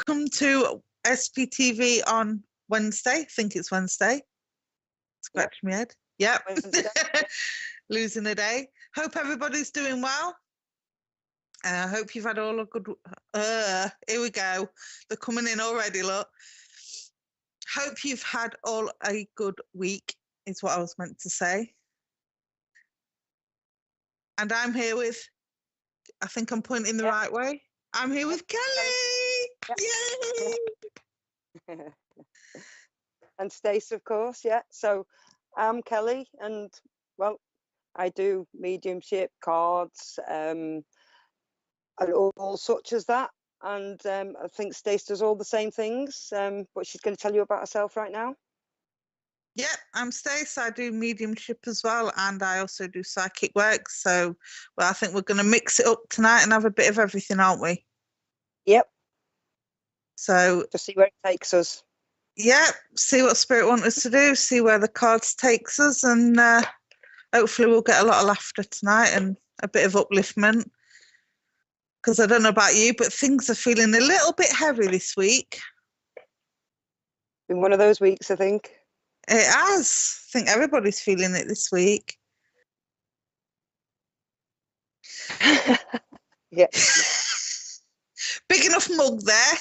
welcome to SPTV on Wednesday. I think it's Wednesday. Scratch my head. Yep. Losing a day. Hope everybody's doing well. I hope you've had all a good... here we go. They're coming in already, look. Hope you've had all a good week, is what I was meant to say. And I'm here with... I think I'm pointing the right way. I'm here with Kelly. Yay! And Stace, of course, yeah. So I'm Kelly, and well, I do mediumship, cards, and all such as that. And I think Stace does all the same things, but she's going to tell you about herself right now. Yeah, I'm Stace. I do mediumship as well, and I also do psychic work. So, well, I think we're going to mix it up tonight and have a bit of everything, aren't we? Yep. So just see where it takes us. Yeah, see what Spirit wants us to do, see where the cards takes us, and hopefully we'll get a lot of laughter tonight and a bit of upliftment. Because I don't know about you, but things are feeling a little bit heavy this week. Been one of those weeks, I think. It has. I think everybody's feeling it this week. Yeah. Big enough mug there.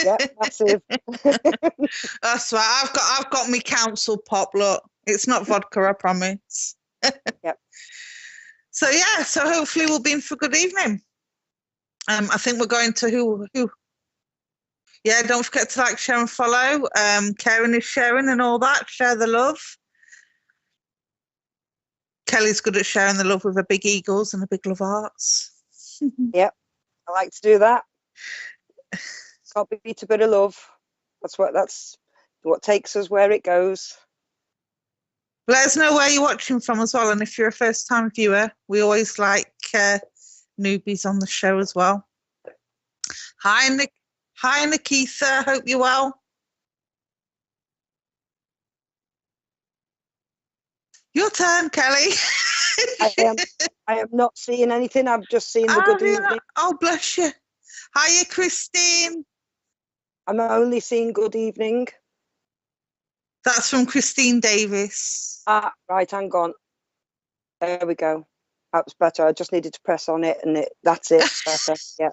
Yeah, massive. That's right. I've got my council pop. Look, it's not vodka, I promise. Yep. So yeah, so hopefully we'll be in for a good evening. I think we're going to who. Yeah, don't forget to like, share and follow. Caring is sharing and all that. Share the love. Kelly's good at sharing the love with her big eagles and her big love hearts. Yep, I like to do that. Can't beat a bit of love. That's what takes us where it goes. Let us know where you're watching from as well, and if you're a first-time viewer, we always like newbies on the show as well. Hi, Nikitha. Hope you're well. Your turn, Kelly. I am not seeing anything. I'm just seeing the good evening. Oh, bless you. Hiya, Christine. I'm only seeing good evening. That's from Christine Davis. Ah, right, hang on. There we go. That was better. I just needed to press on it, and that's it. Better. Yeah.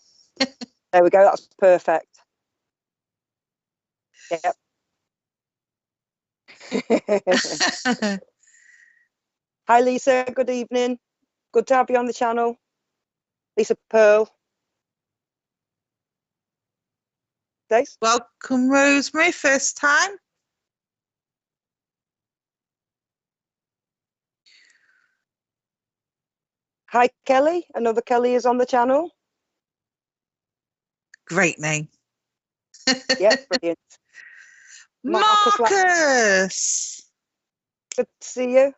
There we go. That's perfect. Yep. Hi, Lisa. Good evening. Good to have you on the channel. Lisa Pearl. Thanks. Welcome, Rosemary. First time. Hi, Kelly. Another Kelly is on the channel. Great name. Yeah, brilliant. Marcus. Good to see you.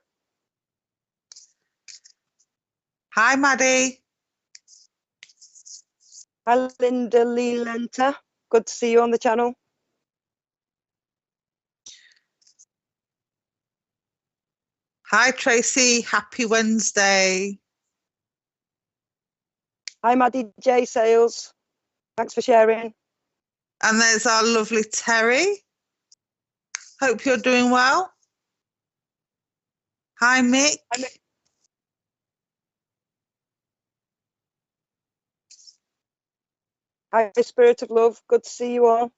Hi, Maddie. Hi, Linda Lee Lenter. Good to see you on the channel. Hi, Tracy. Happy Wednesday. Hi, Maddie J. Sales. Thanks for sharing. And there's our lovely Terry. Hope you're doing well. Hi, Mick. Hi, Mick. Hi, Spirit of Love. Good to see you all.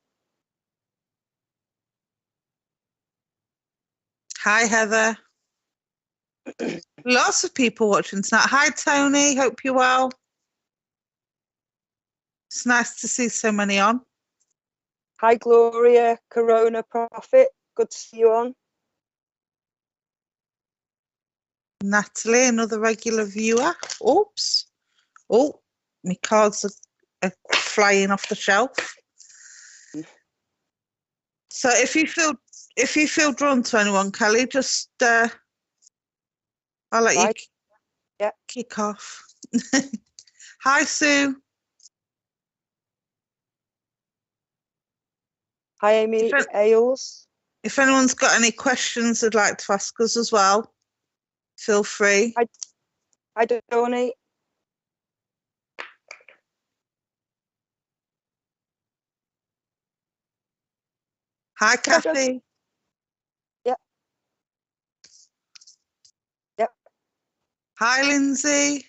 Hi, Heather. Lots of people watching tonight. Hi, Tony. Hope you're well. It's nice to see so many on. Hi, Gloria Corona Prophet. Good to see you on. Natalie, another regular viewer. Oops. Oh, my cards are flying off the shelf. So if you feel drawn to anyone, Kelly, just I'll let you kick off. Hi, Sue. Hi, Amy Ailes. If anyone's got any questions they'd like to ask us as well, feel free. I donate. Hi, Could I just- Kathy. Yep. Yep. Hi, Lindsay.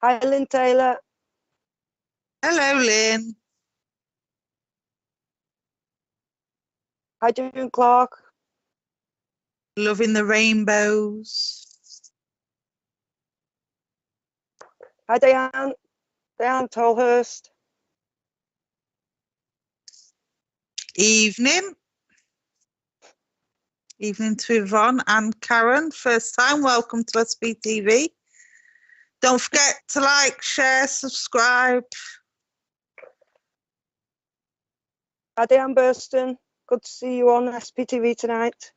Hi, Lynn Taylor. Hello, Lynn. Hi, June Clark. Loving the rainbows. Hi, Diane Tolhurst. Evening. Evening to Yvonne and Karen. First time, welcome to SBTV. Don't forget to like, share, subscribe. Hi, Diane Burston. Good to see you on SPTV tonight.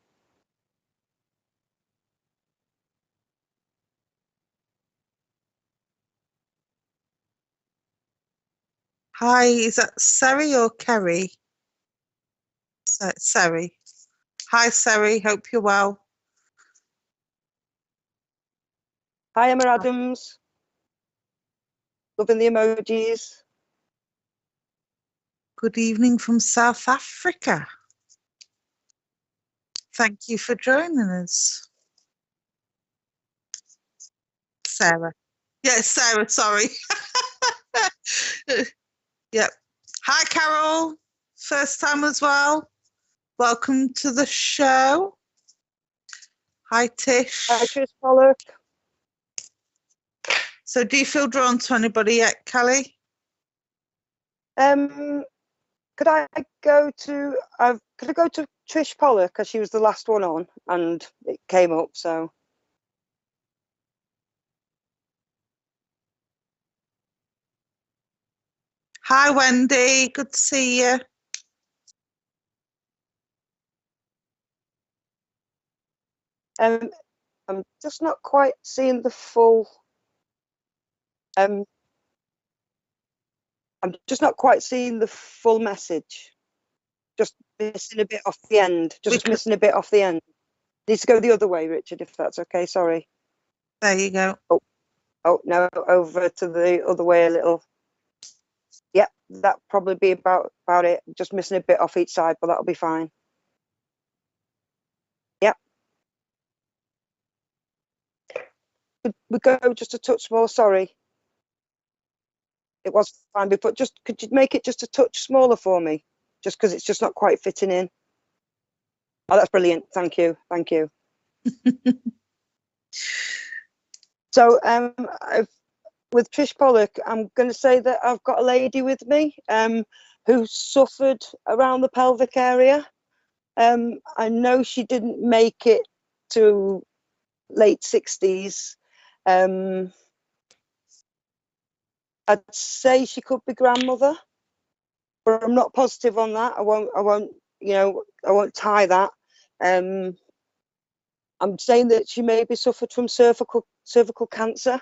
Hi, is that Sari or Kerry? Sari. Hi, Sari. Hope you're well. Hi, Emma Adams. Loving the emojis. Good evening from South Africa. Thank you for joining us. Sarah. Yes, Sarah, sorry. Yep. Hi, Carol. First time as well. Welcome to the show. Hi, Tish. Hi, Trish Pollock. So do you feel drawn to anybody yet, Kelly? Could I go to Trish Pollock, because she was the last one on and it came up, so. Hi, Wendy. Good to see you. I'm just not quite seeing the full. I'm just not quite seeing the full message. Just missing a bit off the end. Missing a bit off the end. Needs to go the other way, Richard, if that's okay. Sorry. There you go. Oh no, over to the other way a little. Yep, that'll probably be about it. Just missing a bit off each side, but that'll be fine. Yep. Could we go just a touch more? Sorry. It was fine before. Just could you make it just a touch smaller for me? Just because it's just not quite fitting in. Oh, that's brilliant. Thank you. Thank you. So with Trish Pollock, I'm going to say that I've got a lady with me who suffered around the pelvic area. I know she didn't make it to late 60s. I'd say she could be grandmother, but I'm not positive on that. I won't tie that. I'm saying that she maybe suffered from cervical cancer.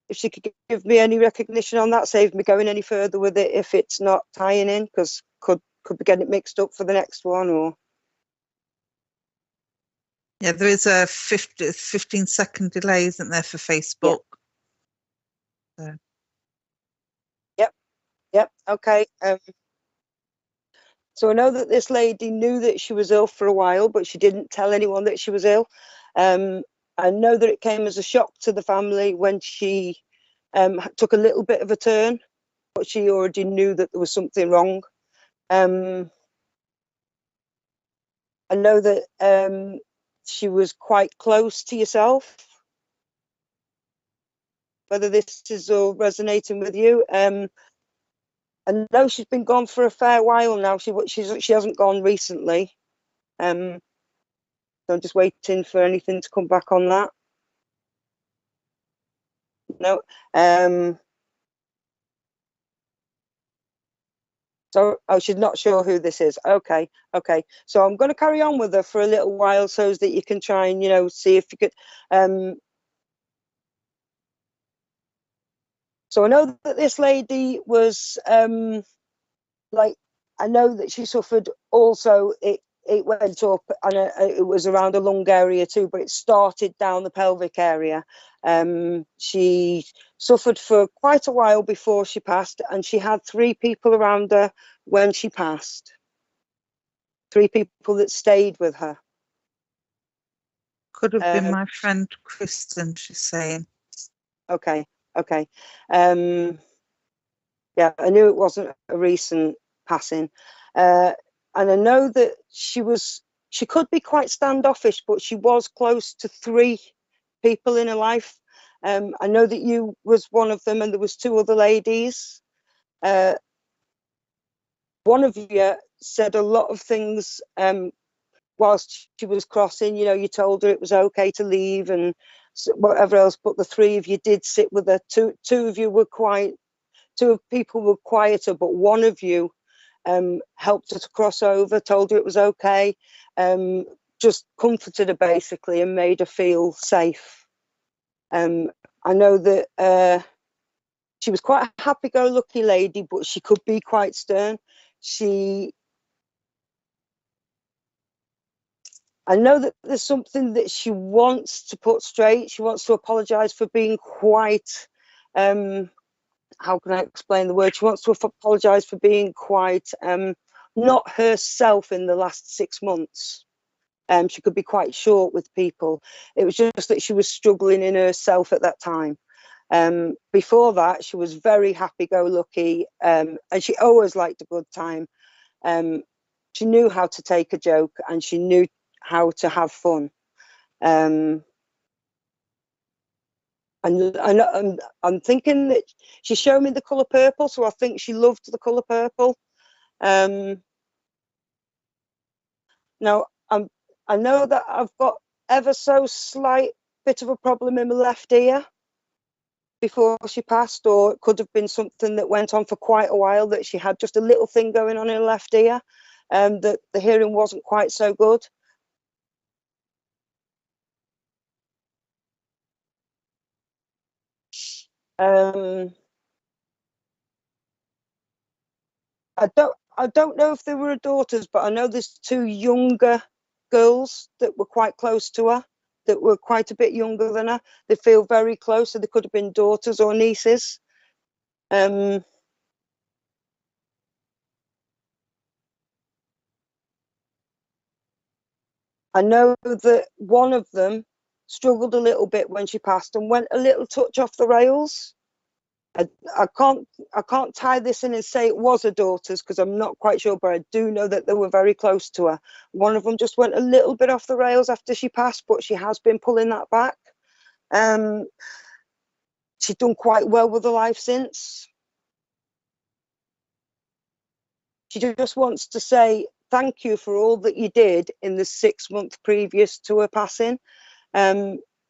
If she could give me any recognition on that, save me going any further with it if it's not tying in, because could be getting it mixed up for the next one. Or yeah, there is a 15-second delay, isn't there, for Facebook? Yeah. So. Yep. Okay. So I know that this lady knew that she was ill for a while, but she didn't tell anyone that she was ill. I know that it came as a shock to the family when she took a little bit of a turn, but she already knew that there was something wrong. I know that she was quite close to yourself. Whether this is all resonating with you. I know she's been gone for a fair while now. She hasn't gone recently. So I'm just waiting for anything to come back on that. No. So, she's not sure who this is. Okay. So I'm going to carry on with her for a little while so that you can try and, see if you could. So I know that this lady was like, I know that she suffered also. it went up, and it was around a lung area too, but it started down the pelvic area. She suffered for quite a while before she passed, and she had 3 people around her when she passed. 3 people that stayed with her. Could have been my friend Kristen, she's saying. Okay. Yeah, I knew it wasn't a recent passing. And I know that she could be quite standoffish, but she was close to 3 people in her life. I know that you was one of them, and there was 2 other ladies. One of you said a lot of things whilst she was crossing. You know, you told her it was okay to leave and whatever else, but the 3 of you did sit with her. Two of you were quiet. 2 people were quieter, but one of you helped her to cross over, told her it was okay, just comforted her basically and made her feel safe. I know that she was quite a happy-go-lucky lady, but she could be quite stern. I know that there's something that she wants to put straight. She wants to apologise for being quite, how can I explain the word? She wants to apologise for being quite not herself in the last 6 months. She could be quite short with people. It was just that she was struggling in herself at that time. Before that, she was very happy-go-lucky, and she always liked a good time. She knew how to take a joke, and she knew how to have fun. And I'm thinking that she showed me the colour purple, so I think she loved the colour purple. Now, I know that I've got ever so slight bit of a problem in my left ear before she passed, or it could have been something that went on for quite a while, that she had just a little thing going on in her left ear, that the hearing wasn't quite so good. I don't know if they were her daughters, but I know there's 2 younger girls that were quite close to her, that were quite a bit younger than her. They feel very close, so they could have been daughters or nieces. I know that one of them struggled a little bit when she passed and went a little touch off the rails. I can't tie this in and say it was her daughters, because I'm not quite sure, but I do know that they were very close to her. One of them just went a little bit off the rails after she passed, but she has been pulling that back. She's done quite well with her life since. She just wants to say thank you for all that you did in the 6 months previous to her passing.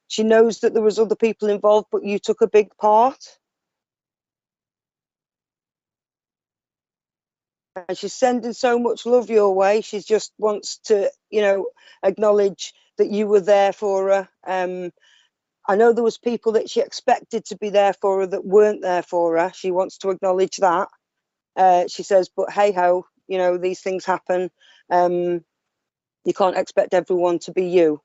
She knows that there was other people involved, but you took a big part. And she's sending so much love your way. She just wants to, you know, acknowledge that you were there for her. I know there was people that she expected to be there for her that weren't there for her. She wants to acknowledge that. She says, but hey ho, you know, these things happen. You can't expect everyone to be you.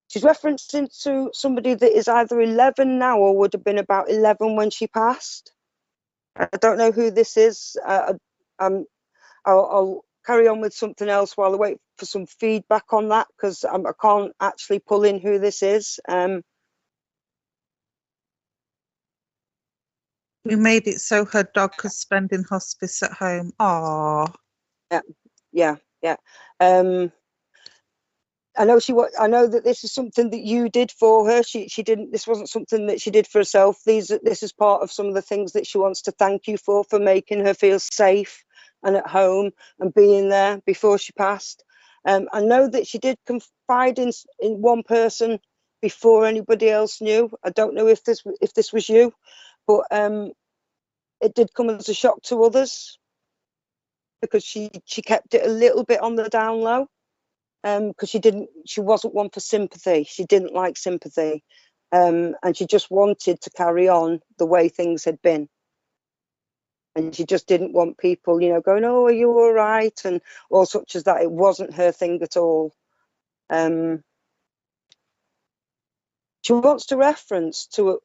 She's referencing to somebody that is either 11 now or would have been about 11 when she passed. I don't know who this is. I'll carry on with something else while I wait for some feedback on that, because I can't actually pull in who this is. We made it so her dog could spend in hospice at home. Aww. Yeah. I know that this is something that you did for her. She didn't. This wasn't something that she did for herself. This is part of some of the things that she wants to thank you for making her feel safe and at home and being there before she passed. I know that she did confide in one person before anybody else knew. I don't know if this was you, but it did come as a shock to others, because she kept it a little bit on the down low. Because she wasn't one for sympathy. She didn't like sympathy, and she just wanted to carry on the way things had been. and she just didn't want people, you know, going, oh, are you all right, and all such as that. It wasn't her thing at all. She wants to reference to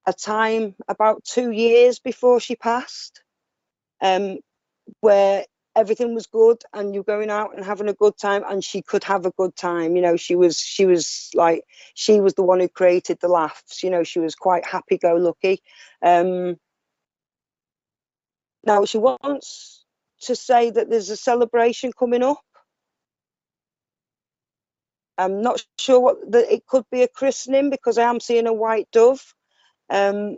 a time about 2 years before she passed, where everything was good and you're going out and having a good time, and she could have a good time. You know, she was like, she was the one who created the laughs. You know, she was quite happy-go-lucky. Now she wants to say that there's a celebration coming up. I'm not sure what it could be, a christening, because I am seeing a white dove. I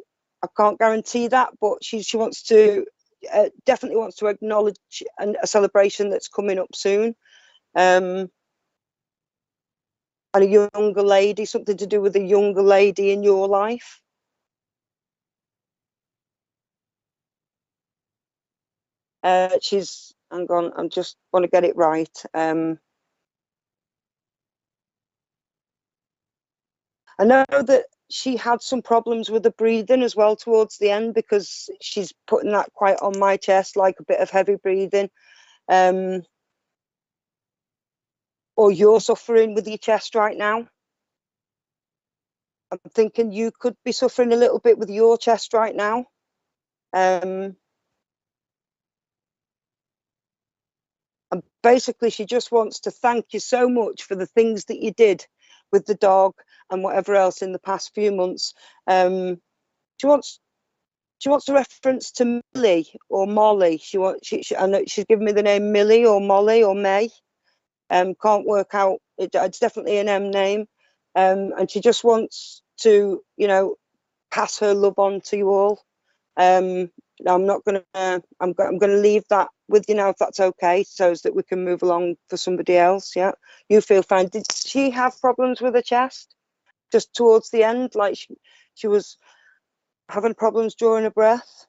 can't guarantee that, but she wants to definitely wants to acknowledge a celebration that's coming up soon. And a younger lady, something to do with a younger lady in your life. She's, hang on, I'm just want to get it right. I know that she had some problems with the breathing as well towards the end, because she's putting that quite on my chest, like a bit of heavy breathing. Or you're suffering with your chest right now. I'm thinking you could be suffering a little bit with your chest right now. And basically, she just wants to thank you so much for the things that you did with the dog and whatever else in the past few months. She wants a reference to Millie or Molly. I know she's given me the name Millie or Molly or May. Can't work out. It's definitely an M name. And she just wants to, you know, pass her love on to you all. I'm not gonna. I'm gonna leave that with you now, if that's okay, so that we can move along for somebody else. Yeah, you feel fine. Did she have problems with her chest just towards the end? Like she was having problems drawing a breath.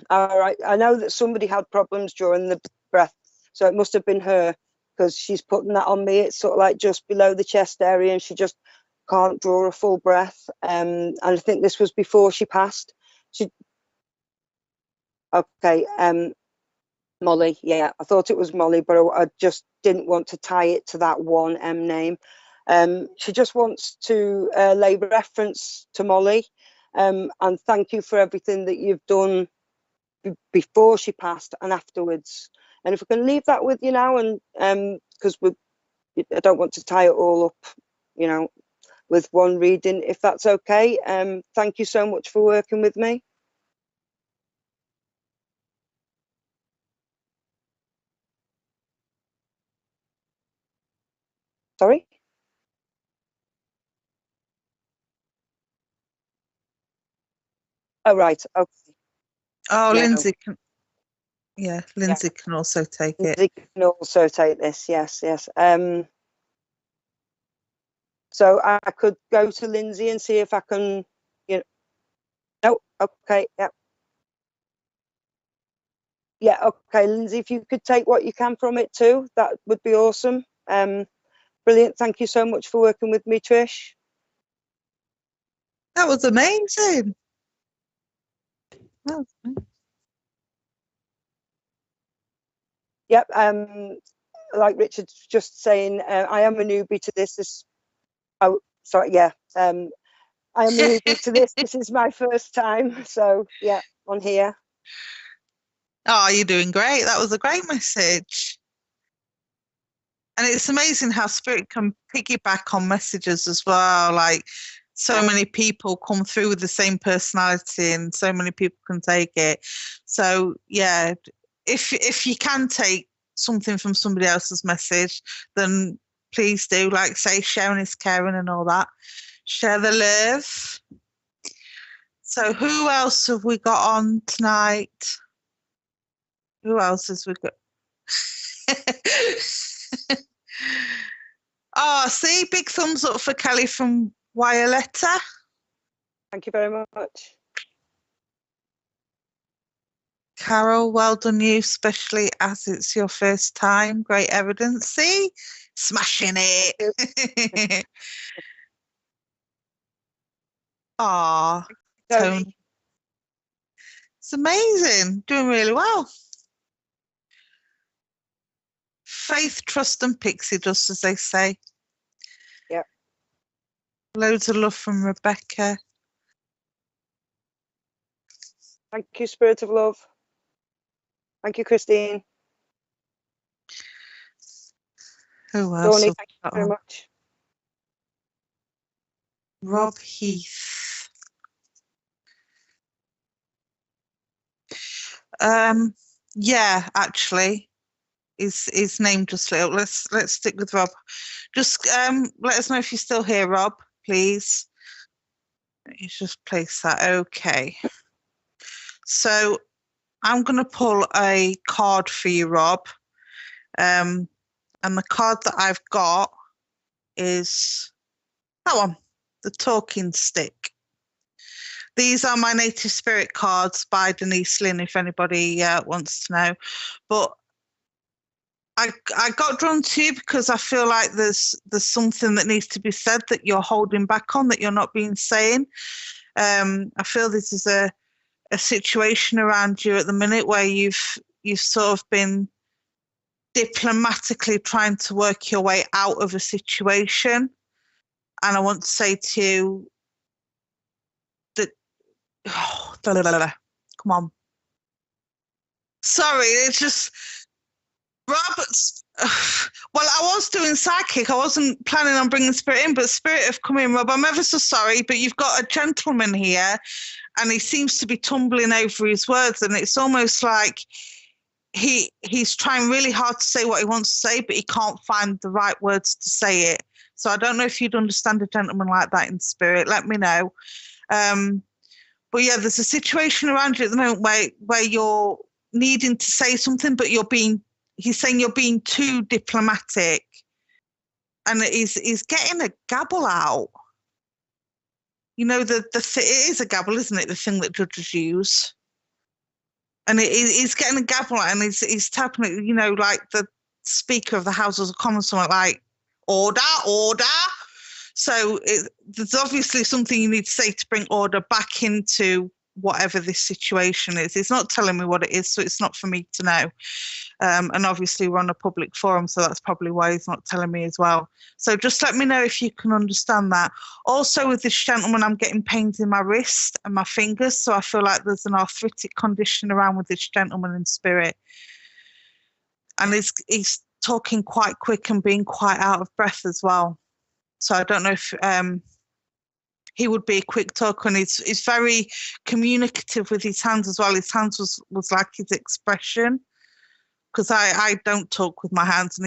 All right, I know that somebody had problems drawing the breath, so it must have been her, because she's putting that on me. It's sort of like just below the chest area, and she just can't draw a full breath. And I think this was before she passed. Okay, Molly, yeah, I thought it was Molly, but I just didn't want to tie it to that one M name. She just wants to lay reference to Molly, and thank you for everything that you've done before she passed and afterwards. And if we can leave that with you now, and because I don't want to tie it all up, you know, with one reading, if that's okay. Thank you so much for working with me. Sorry? Oh, right. Okay. Oh, No. Lindsay can. Yeah, Lindsay can also take it. Lindsay can also take this. Yes, yes. So I could go to Lindsay and see if I can, you know. No, okay, yeah. Yeah, okay, Lindsay, if you could take what you can from it too, that would be awesome. Brilliant. Thank you so much for working with me, Trish. That was amazing. Oh. Yep. Like Richard's just saying, I am a newbie to this. Oh, sorry. Yeah. I am a newbie to this. This is my first time. So yeah, on here. Oh, you're doing great. That was a great message. And it's amazing how spirit can piggyback on messages as well. Like so many people come through with the same personality and so many people can take it. So yeah, if you can take something from somebody else's message, then please do. Like say sharing is caring and all that. Share the love. So who else have we got on tonight? Who else has we got? Oh, see, big thumbs up for Kelly from Violetta. Thank you very much. Carol, well done you, especially as it's your first time. Great evidence. See? Smashing it. Ah, Tony. It's amazing. Doing really well. Faith, trust, and pixie dust, as they say. Yep. Loads of love from Rebecca. Thank you, Spirit of Love. Thank you, Christine. Who else? Tony, thank you very much. Rob Heath. Yeah, actually, his name just lit up. Let's stick with Rob. Just let us know if you're still here, Rob, please. You just place that. Okay. So I'm gonna pull a card for you, Rob. And the card that I've got is that one, the talking stick. These are my native spirit cards by Denise Lynn, if anybody wants to know. But I got drawn to you because I feel like there's something that needs to be said that you're holding back on, that you're not being saying. I feel this is a situation around you at the minute where you've sort of been diplomatically trying to work your way out of a situation. And I want to say to you that, oh, come on. Sorry, it's just, Robert's, well, I was doing psychic. I wasn't planning on bringing spirit in, but spirit have come in, Rob. I'm ever so sorry, but you've got a gentleman here and he seems to be tumbling over his words. And it's almost like he's trying really hard to say what he wants to say, but he can't find the right words to say it. So I don't know if you'd understand a gentleman like that in spirit. Let me know. But yeah, there's a situation around you at the moment where you're needing to say something, but he's saying you're being too diplomatic. And he's getting a gabble out. You know, it is a gabble, isn't it? The thing that judges use. And he's getting a gabble out and he's tapping it, you know, like the Speaker of the House of Commons, something like, order, order. So there's obviously something you need to say to bring order back into whatever this situation is. It's not telling me what it is, so it's not for me to know. And obviously we're on a public forum, so that's probably why he's not telling me as well. So just let me know if you can understand that. Also with this gentleman, I'm getting pains in my wrist and my fingers, so I feel like there's an arthritic condition around with this gentleman in spirit. And he's talking quite quick and being quite out of breath as well. So I don't know if he would be a quick talker, and he's very communicative with his hands as well. His hands was like his expression, because I don't talk with my hands, and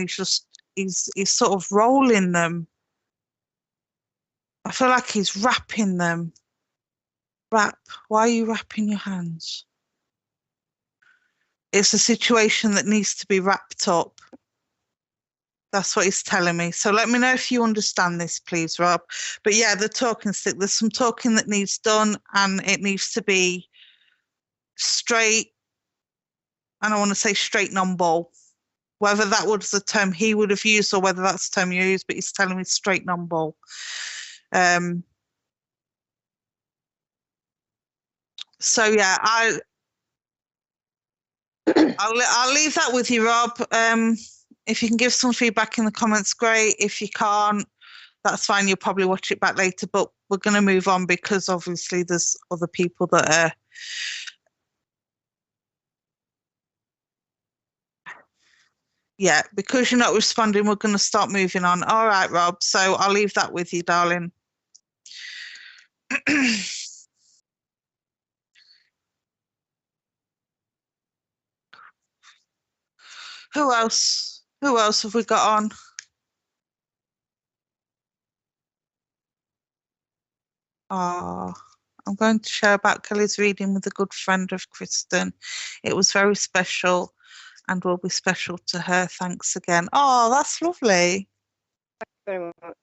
he's sort of rolling them. I feel like he's wrapping them. Wrap. Why are you wrapping your hands? It's a situation that needs to be wrapped up. That's what he's telling me. So let me know if you understand this, please, Rob. But yeah, the talking stick, there's some talking that needs done, and it needs to be straight. And I want to say straight non-ball. Whether that was the term he would have used or whether that's the term you use, but he's telling me straight non-ball. So yeah, I'll leave that with you, Rob. If you can give some feedback in the comments, great. If you can't, that's fine. You'll probably watch it back later, but we're going to move on because obviously there's other people that are. Yeah, because you're not responding, we're going to start moving on. All right, Rob. So I'll leave that with you, darling. Who else? Who else have we got on? Oh, I'm going to share about Kelly's reading with a good friend of Kristen. It was very special and will be special to her. Thanks again. Oh, that's lovely. Thank you very much.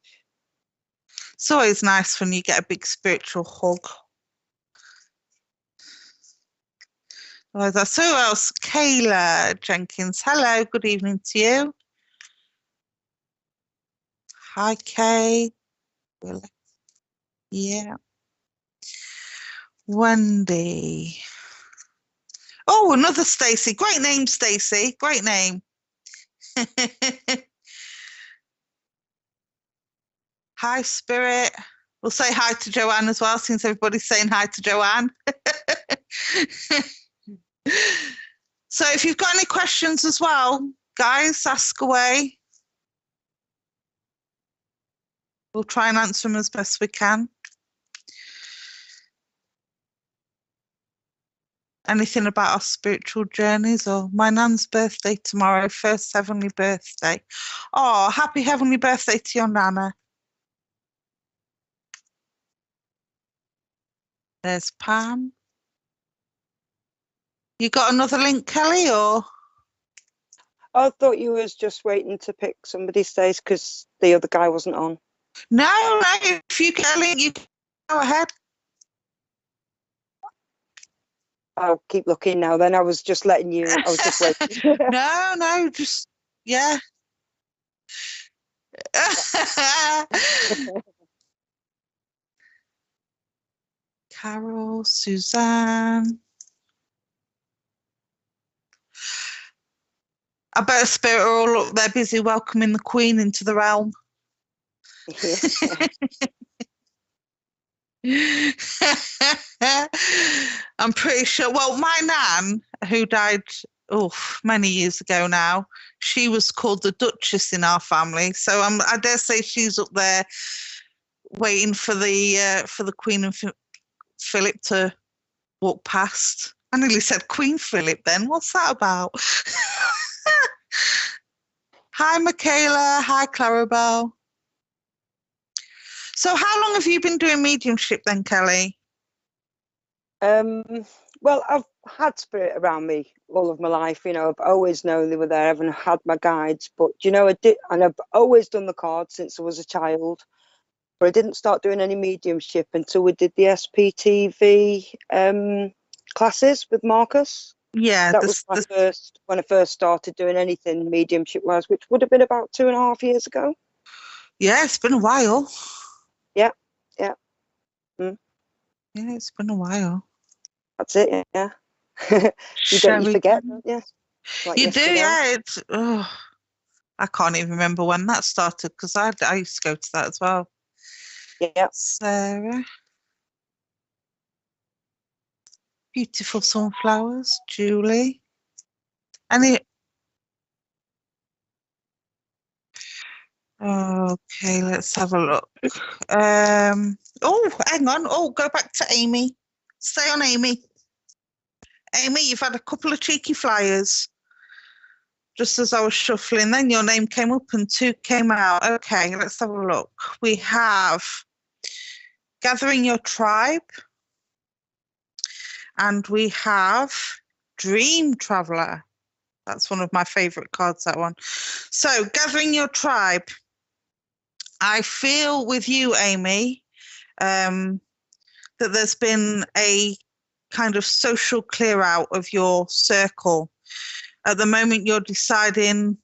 It's always nice when you get a big spiritual hug. So who else? Kayla Jenkins. Hello, good evening to you. Hi, Kay. Yeah. Wendy. Oh, another Stacey. Great name, Stacey. Great name. Hi, Spirit. We'll say hi to Joanne as well, since everybody's saying hi to Joanne. So if you've got any questions as well, guys, ask away. We'll try and answer them as best we can. Anything about our spiritual journeys, or my nan's birthday tomorrow, first heavenly birthday. Oh, happy heavenly birthday to your nana. There's Pam. You got another link, Kelly, or? I thought you was just waiting to pick somebody's Stace because the other guy wasn't on. No, if you get a link, you go ahead. I'll keep looking now then. I was just letting you, I was just waiting. No, just, yeah. Carol, Suzanne. I bet Spirit are all up there busy welcoming the Queen into the realm. I'm pretty sure. Well, my nan, who died many years ago now, she was called the Duchess in our family. So I dare say she's up there waiting for the Queen and Philip to walk past. I nearly said Queen Philip then. What's that about? Hi, Michaela. Hi, Clarabelle. So how long have you been doing mediumship then, Kelly? Well, I've had spirit around me all of my life. You know, I've always known they were there. I've had my guides, but you know, and I've always done the cards since I was a child. But I didn't start doing any mediumship until we did the SPTV classes with Marcus. Yeah, that was when I first started doing anything mediumship wise, which would have been about 2.5 years ago. Yeah, it's been a while. Yeah. Yeah, it's been a while. That's it. Yeah. you forget, don't you? Like you do, yeah. It's I can't even remember when that started because I used to go to that as well. Yeah. Sarah. Beautiful sunflowers. Julie. Okay, let's have a look. Oh, hang on. Oh, go back to Amy. Stay on Amy. Amy, you've had a couple of cheeky flyers. Just as I was shuffling, then your name came up and 2 came out. Okay, let's have a look. We have Gathering Your Tribe. And we have Dream Traveler. That's one of my favourite cards, that one. So, Gathering Your Tribe. I feel with you, Amy, that there's been a kind of social clear out of your circle. At the moment, you're deciding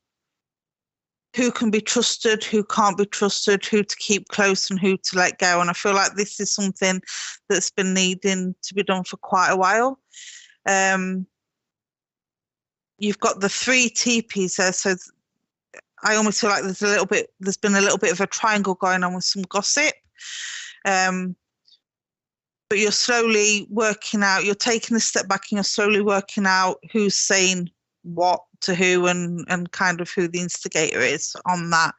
who can be trusted, who can't be trusted, who to keep close and who to let go. And I feel like this is something that's been needing to be done for quite a while. You've got the 3 teepees there, so I almost feel like there's been a little bit of a triangle going on with some gossip. But you're slowly working out, you're taking a step back and you're slowly working out who's saying what to who and kind of who the instigator is on that.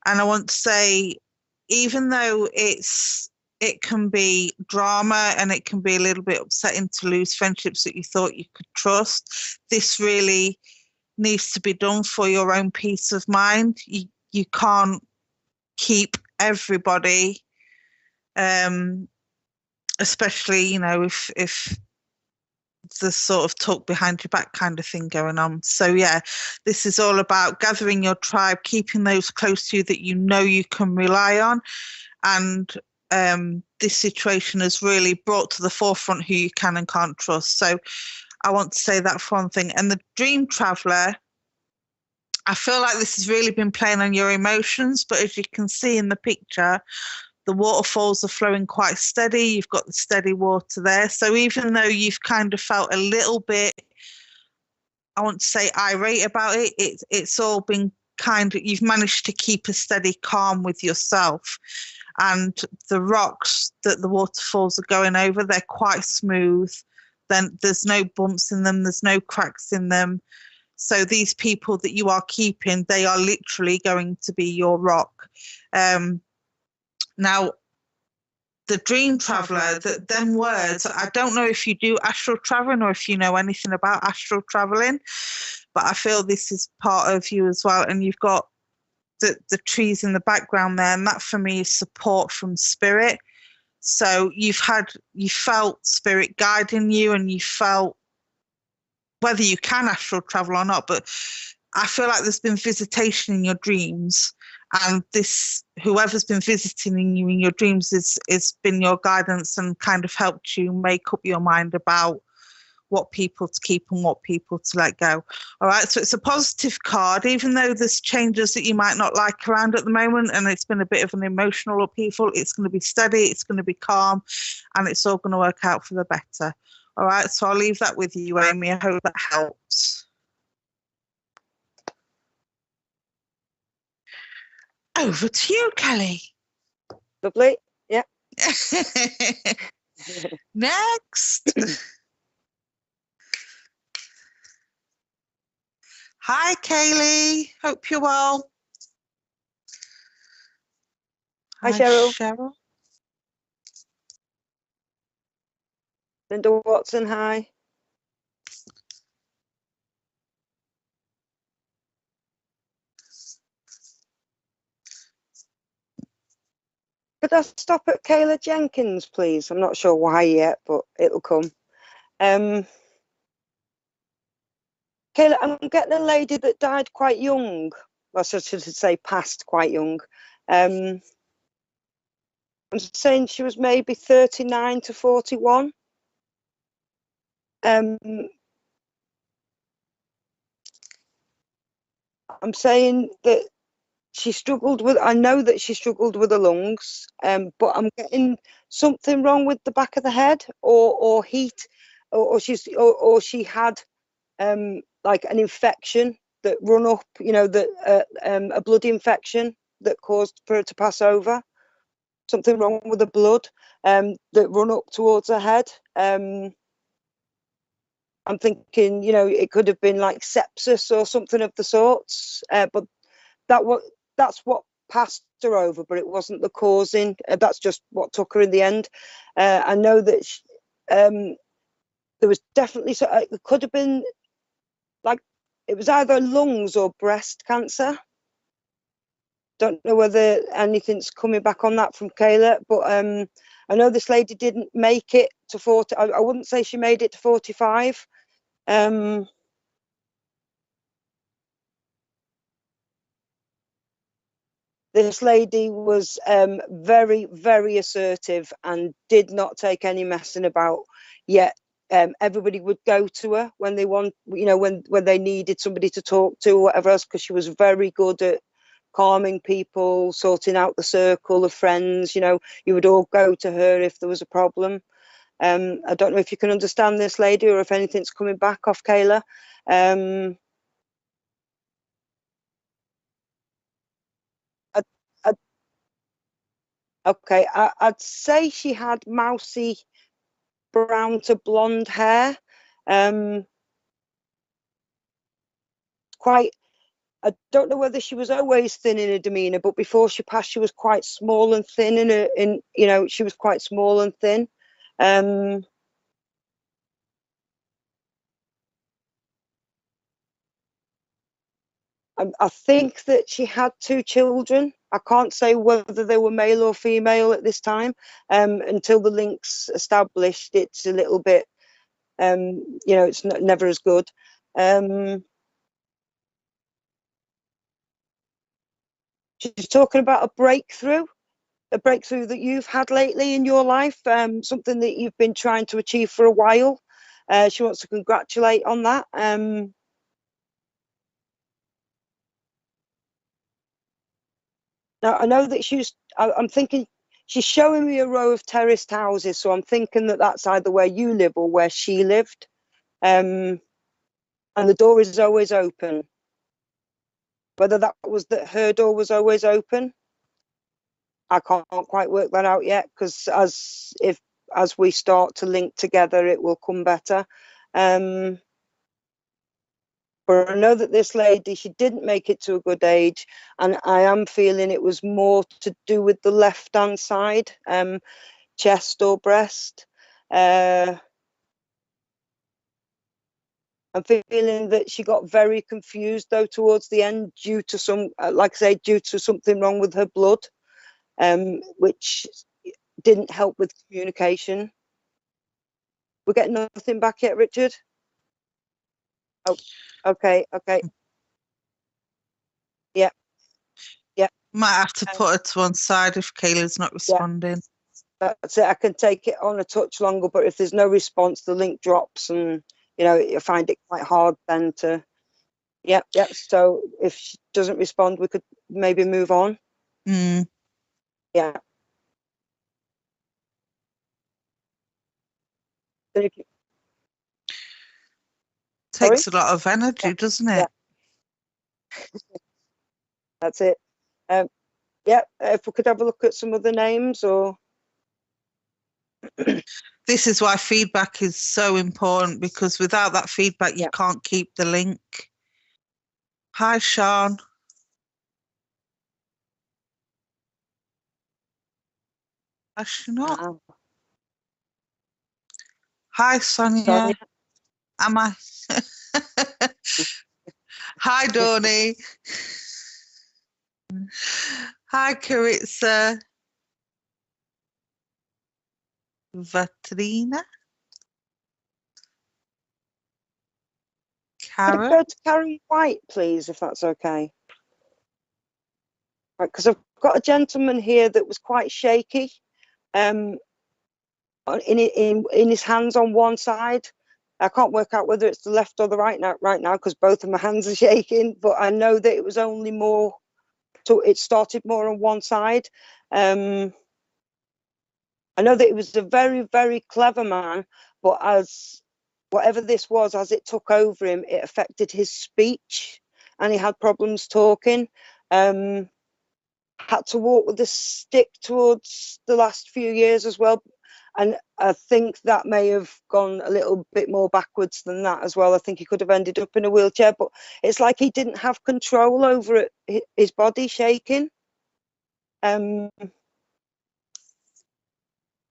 And I want to say, even though it can be drama and it can be a little bit upsetting to lose friendships that you thought you could trust, this really needs to be done for your own peace of mind. You can't keep everybody, especially, you know, if the sort of talk behind your back kind of thing going on. So yeah, this is all about gathering your tribe, keeping those close to you that you know you can rely on. And this situation has really brought to the forefront who you can and can't trust. So I want to say that for one thing. And the Dream Traveller, I feel like this has really been playing on your emotions, but as you can see in the picture, the waterfalls are flowing quite steady. You've got the steady water there. So even though you've kind of felt a little bit, I want to say irate about it, it's all been kind of, you've managed to keep a steady calm with yourself. And the rocks that the waterfalls are going over, they're quite smooth. Then there's no bumps in them, there's no cracks in them. So these people that you are keeping, they are literally going to be your rock. Now, the dream traveler, them words, I don't know if you do astral traveling or if you know anything about astral traveling, but I feel this is part of you as well. And you've got the trees in the background there, and that for me is support from spirit. So you felt spirit guiding you, and you felt, whether you can astral travel or not, but I feel like there's been visitation in your dreams, and this, whoever's been visiting you in your dreams is been your guidance and kind of helped you make up your mind about what people to keep and what people to let go. All right, so it's a positive card, even though there's changes that you might not like around at the moment, and it's been a bit of an emotional upheaval. It's going to be steady, it's going to be calm, and it's all going to work out for the better. All right, so I'll leave that with you, Amy. I hope that helps. Over to you, Kelly. Lovely. Yeah. Next. Hi, Kaylee. Hope you're well. Hi, Cheryl. Cheryl. Linda Watson, hi. Could I stop at Kayla Jenkins, please? I'm not sure why yet, but it'll come. Kayla, I'm getting a lady that died quite young. Well, I should say passed quite young. I'm saying she was maybe 39 to 41. I'm saying that she struggled with, I know that she struggled with the lungs, but I'm getting something wrong with the back of the head, or heat, or she had like an infection that run up, that a blood infection that caused for her to pass over. Something wrong with the blood that run up towards her head. I'm thinking, it could have been like sepsis or something of the sorts, but that's what passed her over, but it wasn't the causing. That's just what took her in the end. I know that there was definitely, so it could have been like, it was either lungs or breast cancer. Don't know whether anything's coming back on that from Kayla, but I know this lady didn't make it to 40. I wouldn't say she made it to 45. This lady was very, very assertive and did not take any messing about. Yet everybody would go to her when they when they needed somebody to talk to or whatever else, because she was very good at calming people, sorting out the circle of friends. You would all go to her if there was a problem. I don't know if you can understand this lady or if anything's coming back off Kayla. Okay, I'd say she had mousy brown to blonde hair. Quite, I don't know whether she was always thin in her demeanour, but before she passed, she was quite small and thin she was quite small and thin. I think that she had 2 children. I can't say whether they were male or female at this time. Until the link's established, it's a little bit, it's never as good. She's talking about a breakthrough that you've had lately in your life, something that you've been trying to achieve for a while. She wants to congratulate on that. Now, I know that I'm thinking she's showing me a row of terraced houses, so I'm thinking that that's either where you live or where she lived. And the door is always open. Whether that was that her door was always open, I can't quite work that out yet, because as we start to link together, it will come better. But I know that this lady, she didn't make it to a good age, and I am feeling it was more to do with the left-hand side, chest or breast. I'm feeling that she got very confused though towards the end, due to some, like I say, due to something wrong with her blood, which didn't help with communication. We're getting nothing back yet, Richard? Oh, okay. Yeah. Might have to put her to one side if Kayla's not responding. That's it. I can take it on a touch longer, but if there's no response, the link drops, and you find it quite hard then to. Yep. So if she doesn't respond, we could maybe move on. Yeah. Takes a lot of energy, doesn't it? Yeah. That's it. Yeah. If we could have a look at some other names, or. This is why feedback is so important, because without that feedback, you can't keep the link. Hi, Sean. Has she not? Wow. Hi, Sonia. Am I? Hi, Dawny. Hi, Karitsa. Vatrina. Could I go to Carrie White, please, if that's okay? Right, because I've got a gentleman here that was quite shaky, in his hands on one side. I can't work out whether it's the left or the right now, because both of my hands are shaking. But I know that it was only more. So it started more on one side. I know that he was a very, very clever man, but as whatever this was, as it took over him, it affected his speech, and he had problems talking. Had to walk with a stick towards the last few years as well, and I think that may have gone a little bit more backwards than that as well. I think he could have ended up in a wheelchair, but it's like he didn't have control over it, his body shaking.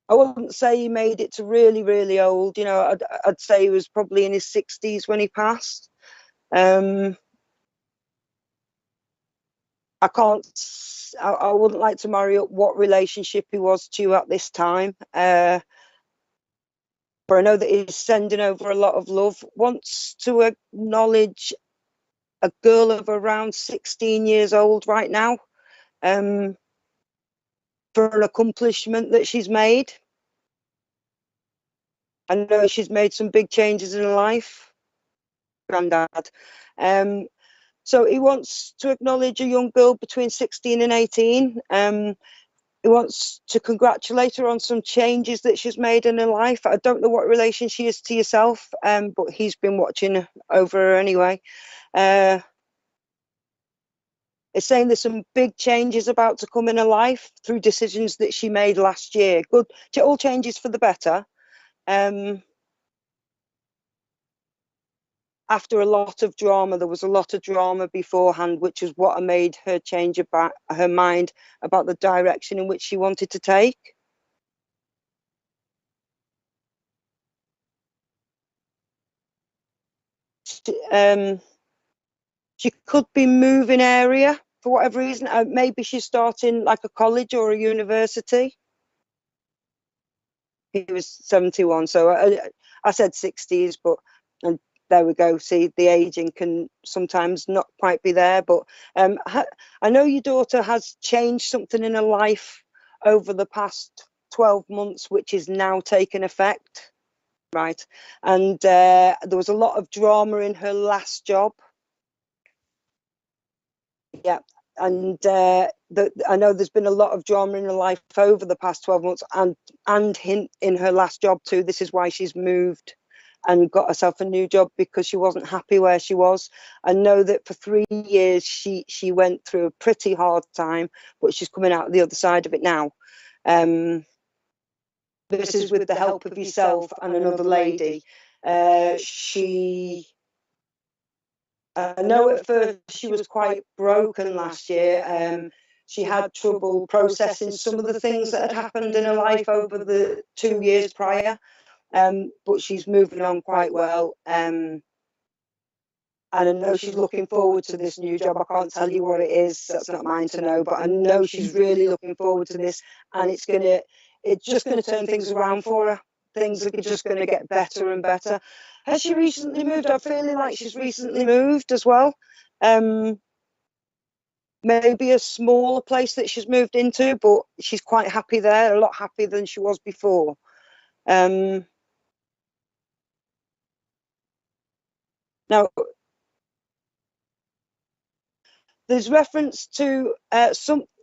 I wouldn't say he made it to really, really old. I'd say he was probably in his 60s when he passed. I wouldn't like to marry up what relationship he was to at this time. But I know that he's sending over a lot of love. Wants to acknowledge a girl of around 16 years old right now, for an accomplishment that she's made. I know she's made some big changes in her life, Grandad. So he wants to acknowledge a young girl between 16 and 18. He wants to congratulate her on some changes that she's made in her life. I don't know what relation she is to yourself, but he's been watching over her anyway. It's saying there's some big changes about to come in her life through decisions that she made last year. Good, all changes for the better. After a lot of drama, there was a lot of drama beforehand, which is what made her change about her mind about the direction in which she wanted to take. She could be moving area for whatever reason. Maybe she's starting like a college or a university. He was 71, so I said 60s, but and there we go. See, the aging can sometimes not quite be there, but I know your daughter has changed something in her life over the past 12 months, which is now taking effect, right? And there was a lot of drama in her last job. Yeah, I know there's been a lot of drama in her life over the past 12 months and in her last job too. This is why she's moved and got herself a new job, because she wasn't happy where she was. I know that for 3 years she went through a pretty hard time, but she's coming out the other side of it now. This is with the help of yourself and another lady. I know at first she was quite broken last year. She had trouble processing some of the things that had happened in her life over the 2 years prior, but she's moving on quite well. And I know she's looking forward to this new job. I can't tell you what it is, that's not mine to know, but I know she's really looking forward to this, and it's just gonna turn things around for her. Things are just going to get better and better. Has she recently moved? I'm feeling like she's recently moved as well. Maybe a smaller place that she's moved into, but she's quite happy there, a lot happier than she was before. Now, there's reference to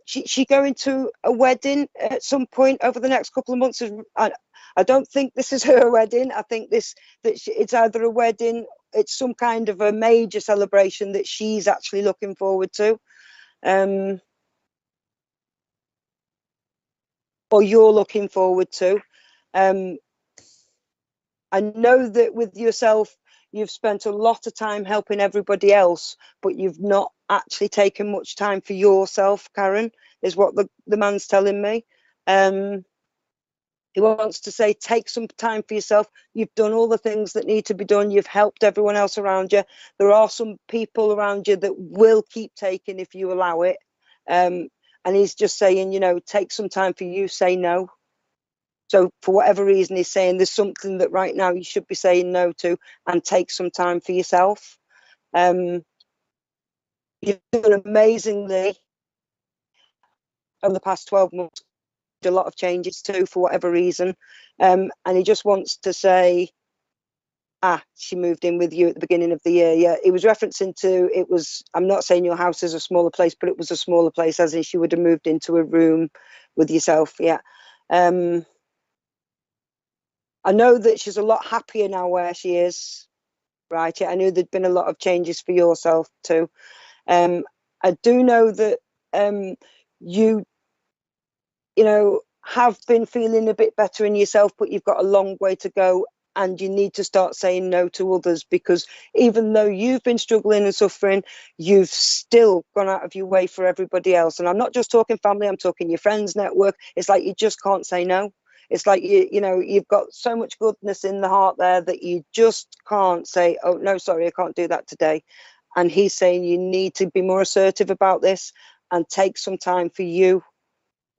she going to a wedding at some point over the next couple of months. I don't think this is her wedding. I think it's either a wedding, it's some kind of a major celebration that she's actually looking forward to, or you're looking forward to. I know that with yourself, you've spent a lot of time helping everybody else, but you've not actually taken much time for yourself, Karen, is what the man's telling me. He wants to say, take some time for yourself. You've done all the things that need to be done. You've helped everyone else around you. There are some people around you that will keep taking if you allow it. And he's just saying, take some time for you, say no. So for whatever reason, he's saying there's something that right now you should be saying no to, and take some time for yourself. You've done amazingly over the past 12 months, a lot of changes too, for whatever reason. And he just wants to say, she moved in with you at the beginning of the year. Yeah, he was referencing to, I'm not saying your house is a smaller place, but it was a smaller place, as in she would have moved into a room with yourself. Yeah. I know that she's a lot happier now where she is, right? I knew there'd been a lot of changes for yourself too. I do know that you have been feeling a bit better in yourself, but you've got a long way to go, and you need to start saying no to others, because even though you've been struggling and suffering, you've still gone out of your way for everybody else. And I'm not just talking family, I'm talking your friends network. It's like you just can't say no. It's like you've got so much goodness in the heart there that you just can't say, oh no, sorry, I can't do that today. And he's saying you need to be more assertive about this and take some time for you,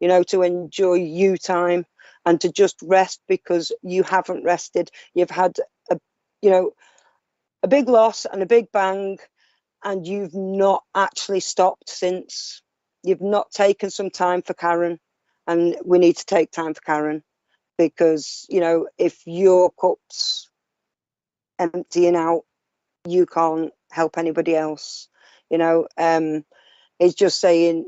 to enjoy you time and to just rest, because you haven't rested. You've had a big loss and a big bang, and you've not actually stopped since. You've not taken some time for Karen, and we need to take time for Karen, because if your cup's emptying out, you can't help anybody else. It's just saying,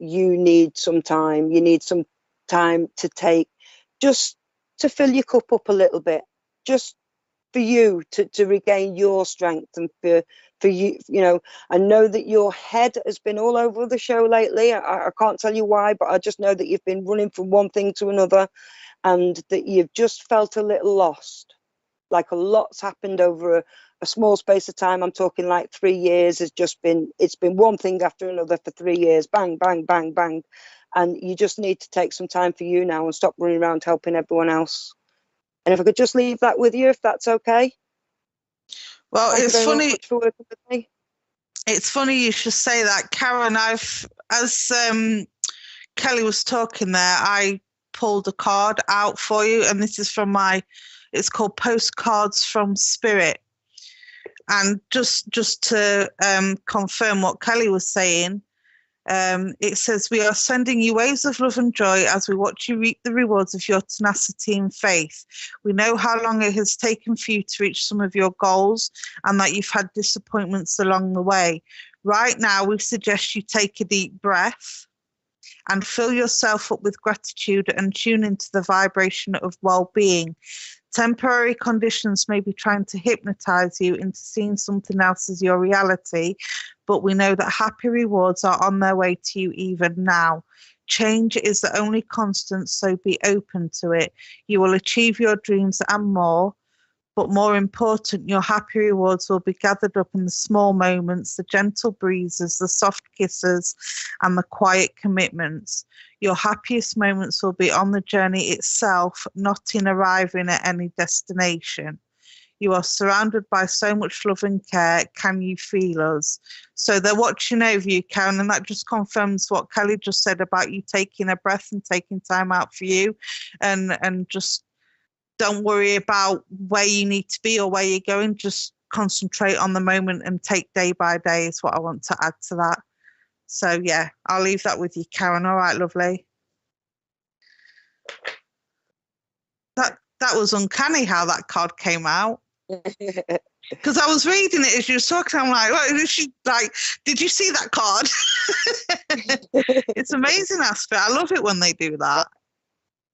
you need some time. You need some time to take, just to fill your cup up a little bit, just for you to regain your strength, and for you. I know that your head has been all over the show lately. I can't tell you why, but I just know that you've been running from one thing to another, and that you've just felt a little lost, like a lot's happened over a small space of time. I'm talking like 3 years. It's been one thing after another for 3 years, bang, bang, bang, bang. And you just need to take some time for you now and stop running around helping everyone else. And if I could just leave that with you, if that's okay. Well, Thank it's funny. Much for working with me. It's funny you should say that, Karen. As Kelly was talking there, I pulled a card out for you, and this is from it's called Postcards from Spirit. And just to confirm what Kelly was saying, it says, we are sending you waves of love and joy as we watch you reap the rewards of your tenacity and faith. We know how long it has taken for you to reach some of your goals, and that you've had disappointments along the way. Right now, we suggest you take a deep breath and fill yourself up with gratitude and tune into the vibration of well-being. Temporary conditions may be trying to hypnotize you into seeing something else as your reality, but we know that happy rewards are on their way to you even now. Change is the only constant, so be open to it. You will achieve your dreams and more, but more important, your happy rewards will be gathered up in the small moments, the gentle breezes, the soft kisses, and the quiet commitments. Your happiest moments will be on the journey itself, not in arriving at any destination. You are surrounded by so much love and care. Can you feel us? So they're watching over you, Karen, and that just confirms what Kelly just said about you taking a breath and taking time out for you, and just don't worry about where you need to be or where you're going. Just concentrate on the moment and take day by day is what I want to add to that. So yeah, I'll leave that with you, Karen. All right, lovely. That was uncanny how that card came out. Because I was reading it as you were talking, I'm like, what is she like? Did you see that card? It's amazing aspect. I love it when they do that.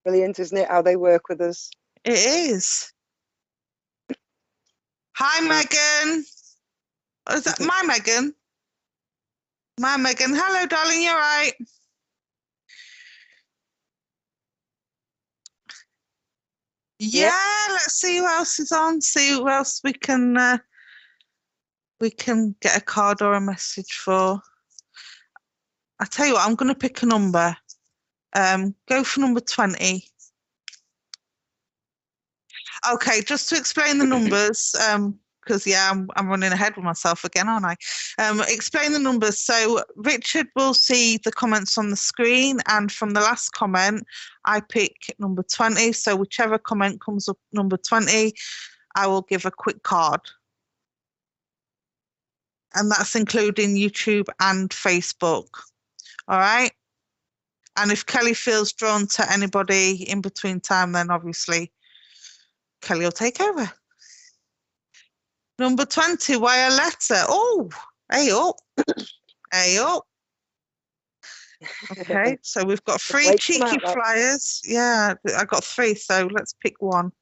Brilliant, isn't it? How they work with us. It is. Hi, Megan. Oh, is that my Megan? My Megan. Hello, darling. You're right. Yeah, let's see who else is on. See who else we can get a card or a message for. I tell you what, I'm going to pick a number. Go for number 20. Okay, just to explain the numbers, because I'm running ahead with myself again, aren't I? Explain the numbers. So Richard will see the comments on the screen, and from the last comment, I pick number 20. So whichever comment comes up number 20, I will give a quick card. And that's including YouTube and Facebook. All right. And if Kelly feels drawn to anybody in between time, then obviously Kelly will take over. Number 20, wire letter. Oh, hey up. Hey up. Okay, so we've got 3 cheeky flyers. Yeah, I got 3, so let's pick one.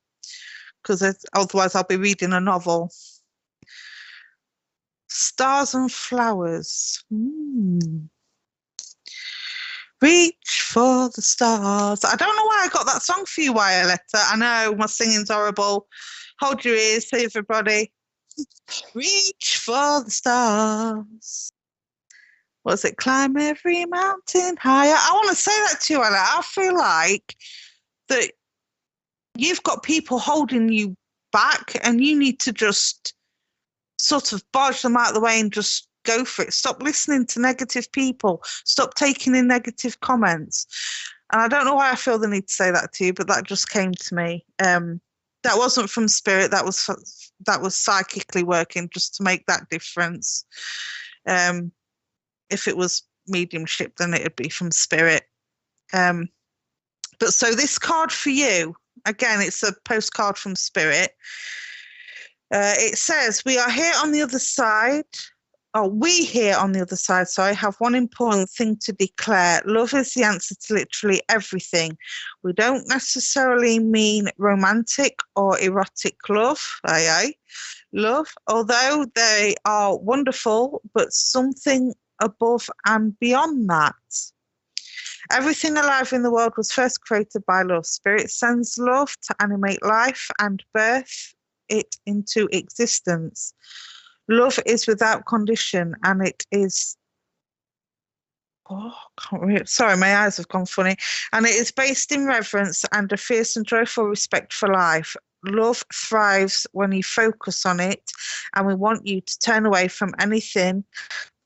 Because otherwise I'll be reading a novel. Stars and flowers. Reach for the stars. I don't know why I got that song for you, Violetta. I know my singing's horrible. Hold your ears, everybody. Reach for the stars. What's it? Climb every mountain higher. I want to say that to you, Ella. I feel like that you've got people holding you back and you need to just sort of barge them out of the way and just go for it. Stop listening to negative people. Stop taking in negative comments. And I don't know why I feel the need to say that to you, but that just came to me. That wasn't from spirit. That was psychically working just to make that difference. If it was mediumship, then it would be from spirit. But so this card for you, again, it's a postcard from spirit. It says, we here on the other side, sorry, have one important thing to declare. Love is the answer to literally everything. We don't necessarily mean romantic or erotic love, love, although they are wonderful, but something above and beyond that. Everything alive in the world was first created by love. Spirit sends love to animate life and birth it into existence. Love is without condition, and it is sorry, my eyes have gone funny. And it is based in reverence and a fierce and joyful respect for life. Love thrives when you focus on it, and we want you to turn away from anything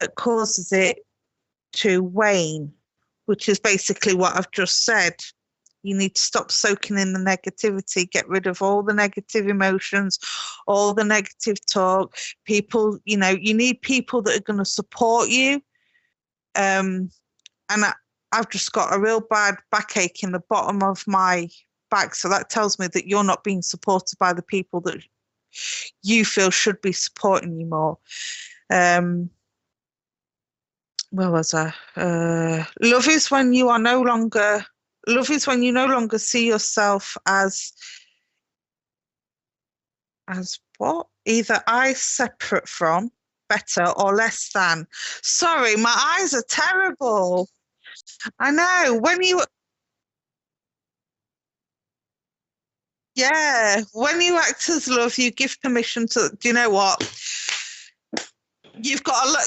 that causes it to wane, which is basically what I've just said. You need to stop soaking in the negativity, get rid of all the negative emotions, all the negative talk. People, you need people that are going to support you. And I've just got a real bad backache in the bottom of my back. So that tells me that you're not being supported by the people that you feel should be supporting you more. where was I? Love is when you no longer see yourself as what? Either I separate from, better, or less than. Sorry, my eyes are terrible. I know. When you act as love, you give permission to, do you know what? You've got a lot,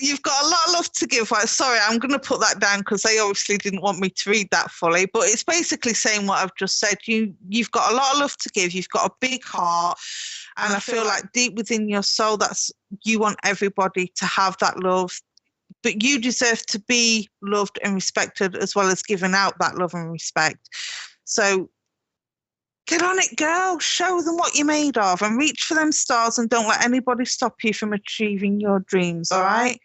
you've got a lot of love to give. Sorry, I'm going to put that down because they obviously didn't want me to read that fully, but it's basically saying what I've just said. You've got a lot of love to give. You've got a big heart, and I feel like deep within your soul, you want everybody to have that love, but you deserve to be loved and respected as well as giving out that love and respect. So get on it, girl. Show them what you're made of and reach for them stars and don't let anybody stop you from achieving your dreams, all right?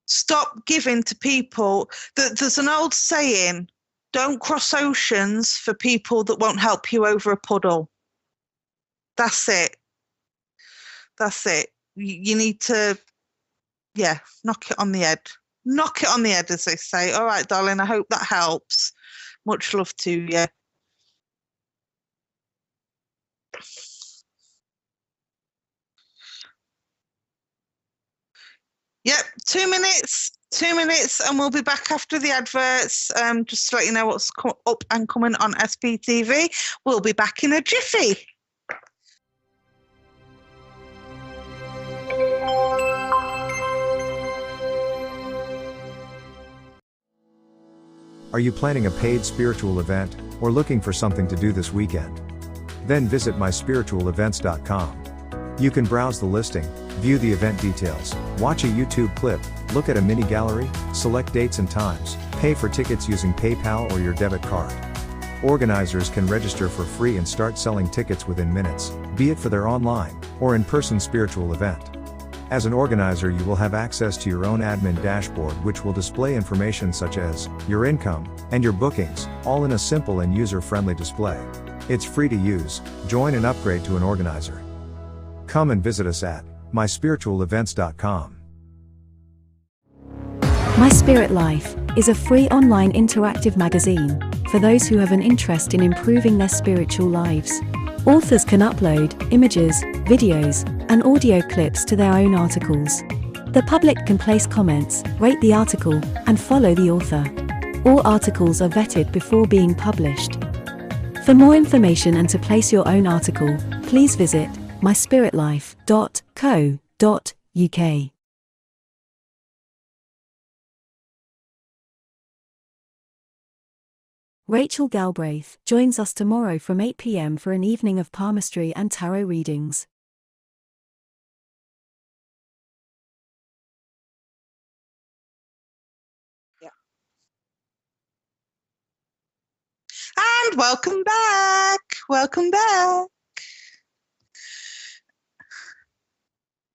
Stop giving to people. There's an old saying, don't cross oceans for people that won't help you over a puddle. That's it. That's it. You need to, knock it on the head. Knock it on the head, as they say. All right, darling, I hope that helps. Much love to you. Yep, 2 minutes, and we'll be back after the adverts. Just to let you know what's up and coming on SPTV. We'll be back in a jiffy. Are you planning a paid spiritual event or looking for something to do this weekend? Then visit myspiritualevents.com. You can browse the listing, view the event details, watch a YouTube clip, look at a mini gallery, select dates and times, pay for tickets using PayPal or your debit card. Organizers can register for free and start selling tickets within minutes, be it for their online or in-person spiritual event. As an organizer, you will have access to your own admin dashboard, which will display information such as your income and your bookings, all in a simple and user-friendly display. It's free to use. Join and upgrade to an organizer. Come and visit us at myspiritualevents.com. My Spirit Life is a free online interactive magazine for those who have an interest in improving their spiritual lives. Authors can upload images, videos, and audio clips to their own articles. The public can place comments, rate the article, and follow the author. All articles are vetted before being published. For more information and to place your own article, please visit myspiritlife.co.uk. Rachel Galbraith joins us tomorrow from 8 p.m. for an evening of palmistry and tarot readings. And welcome back. Welcome back.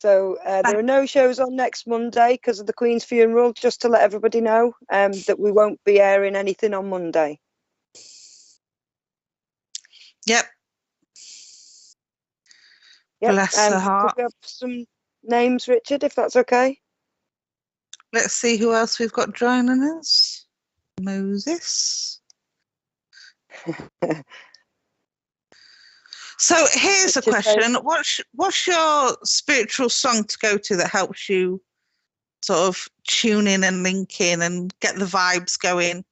So there are no shows on next Monday because of the Queen's funeral, just to let everybody know that we won't be airing anything on Monday. Yep. Bless her heart. Could we have some names, Richard, if that's okay? Let's see who else we've got joining us. Moses. So here's a question. What's your spiritual song to go to that helps you sort of tune in and link in and get the vibes going?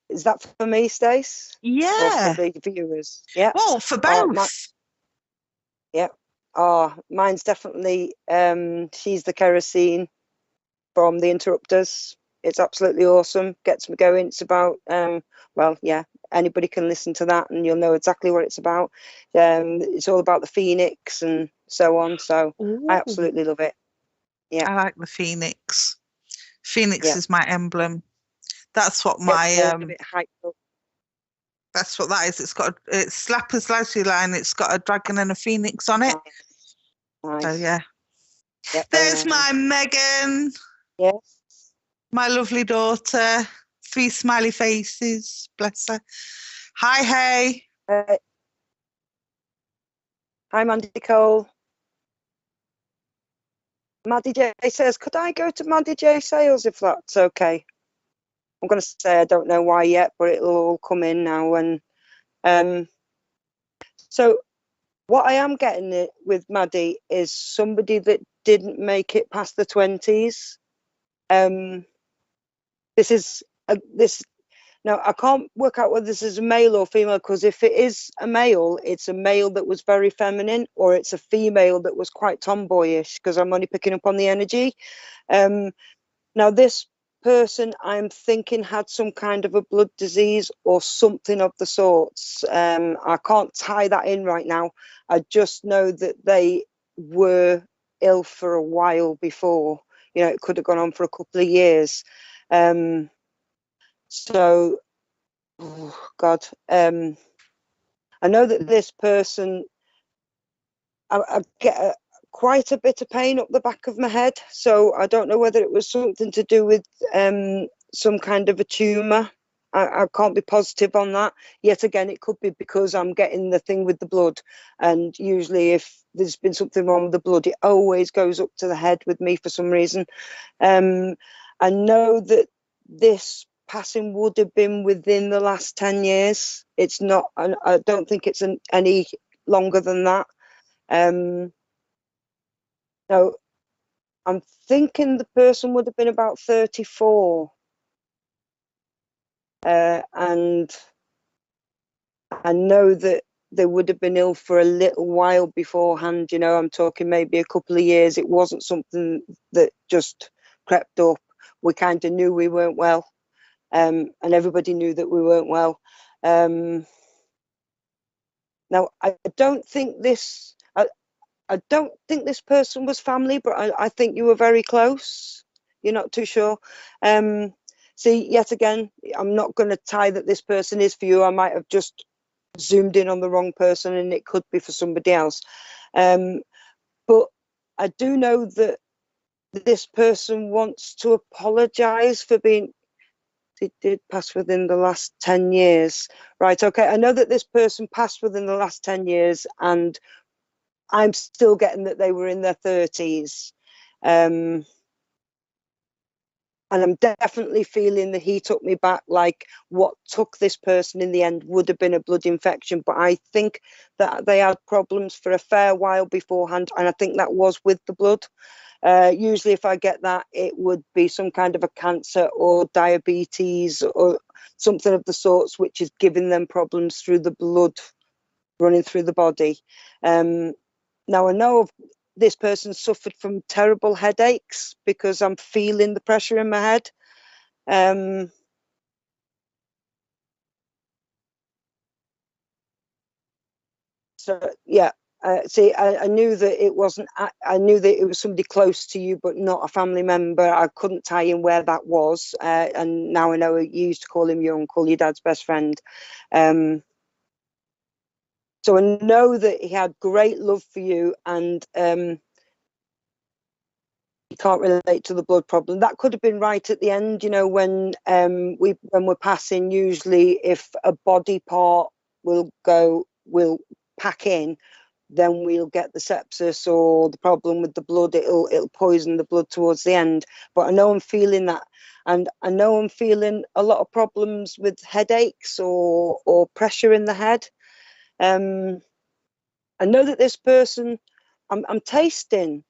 Is that for me, Stace? Yeah. Or for the viewers? Yeah. Well, for both. Mine's definitely She's the Kerosene from The Interrupters. It's absolutely awesome. Gets me going. It's about anybody can listen to that and you'll know exactly what it's about. It's all about the phoenix and so on. So ooh. I absolutely love it. Yeah, I like the phoenix. Phoenix is my emblem. That's what my that's what that is. It's Slapper's Lassie line. It's got a dragon and a phoenix on it. Nice. So yeah. Yep, there's my Megan. Yes. My lovely daughter. 3 smiley faces. Bless her. Hi, hey. Hi, Mandy Cole. Maddie J says, could I go to Maddie J sales if that's okay? I'm going to say I don't know why yet, but it'll all come in now. And so what I am getting it with Maddie is somebody that didn't make it past the 20s. This is this. Now, I can't work out whether this is a male or female, because if it is a male, it's a male that was very feminine, or it's a female that was quite tomboyish, because I'm only picking up on the energy. Now, this person, I'm thinking, had some kind of a blood disease or something of the sorts. I can't tie that in right now. I just know that they were ill for a while before. You know, it could have gone on for a couple of years. So, oh God, I know that this person, I get quite a bit of pain up the back of my head. So I don't know whether it was something to do with some kind of a tumour. I can't be positive on that. Yet again, it could be because I'm getting the thing with the blood. And usually if there's been something wrong with the blood, it always goes up to the head with me for some reason. I know that this passing would have been within the last 10 years. It's not, I don't think it's any longer than that. Now, I'm thinking the person would have been about 34. And I know that they would have been ill for a little while beforehand. You know, I'm talking maybe a couple of years. It wasn't something that just crept up. We kind of knew we weren't well. And everybody knew that we weren't well. Now, I don't think this person was family, but I think you were very close. You're not too sure. See, yet again, I'm not going to tie that this person is for you. I might have just zoomed in on the wrong person, and it could be for somebody else. But I do know that this person wants to apologize for being, it did pass within the last 10 years. Right, okay, I know that this person passed within the last 10 years, and I'm still getting that they were in their 30s. And I'm definitely feeling the heat up me back, like what took this person in the end would have been a blood infection. But I think that they had problems for a fair while beforehand, and I think that was with the blood. Usually if I get that, it would be some kind of a cancer or diabetes or something of the sorts, which is giving them problems through the blood running through the body. Now, I know this person suffered from terrible headaches because I'm feeling the pressure in my head. So yeah, see, I knew that it wasn't, I knew that it was somebody close to you, but not a family member. I couldn't tie in where that was. And now I know you used to call him your uncle, your dad's best friend. So I know that he had great love for you, and he can't relate to the blood problem. That could have been right at the end, you know, when we're passing, usually if a body part will pack in, then we'll get the sepsis or the problem with the blood. It'll poison the blood towards the end. But I know I'm feeling that, and I know I'm feeling a lot of problems with headaches or pressure in the head. I know that this person, I'm tasting.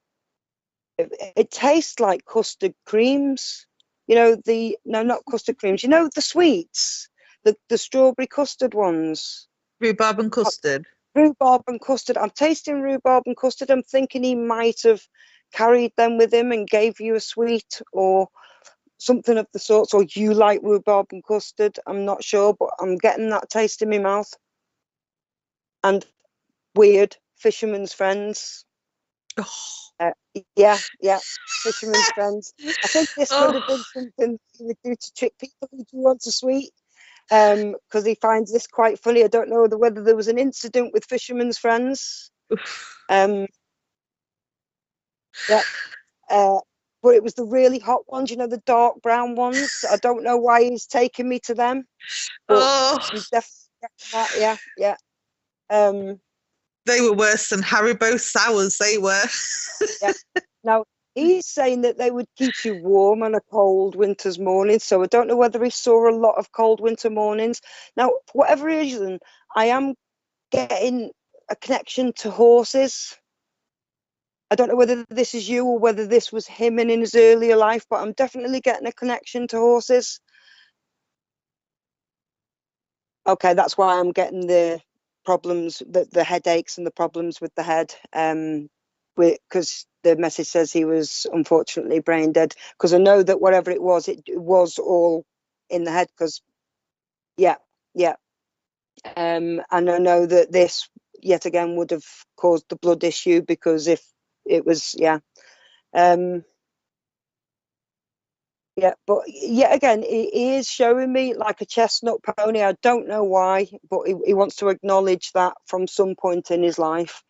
It tastes like custard creams. You know, no, not custard creams. You know, the sweets, the strawberry custard ones. Rhubarb and custard. Rhubarb and custard. I'm tasting rhubarb and custard. I'm thinking he might have carried them with him and gave you a sweet or something of the sorts, or you like rhubarb and custard. I'm not sure, but I'm getting that taste in my mouth. And weird fisherman's friends. Oh. Yeah, fisherman's friends. I think this could have been something he would do to trick people who do want a sweet, because he finds this quite funny. I don't know whether there was an incident with fisherman's friends. Yeah, but it was the really hot ones, you know, the dark brown ones. I don't know why he's taking me to them, but I'm definitely yeah. They were worse than Haribo sours. They were. Yeah. Now, he's saying that they would keep you warm on a cold winter's morning. So I don't know whether he saw a lot of cold winter mornings. Now, for whatever reason, I am getting a connection to horses. I don't know whether this is you or whether this was him in his earlier life, but I'm definitely getting a connection to horses. Okay, that's why I'm getting the problems, the headaches and the problems with the head. Because the message says he was unfortunately brain dead. Because I know that whatever it was all in the head. Because yeah. And I know that this yet again would have caused the blood issue, because if it was but yet again, he is showing me like a chestnut pony. I don't know why, but he wants to acknowledge that from some point in his life.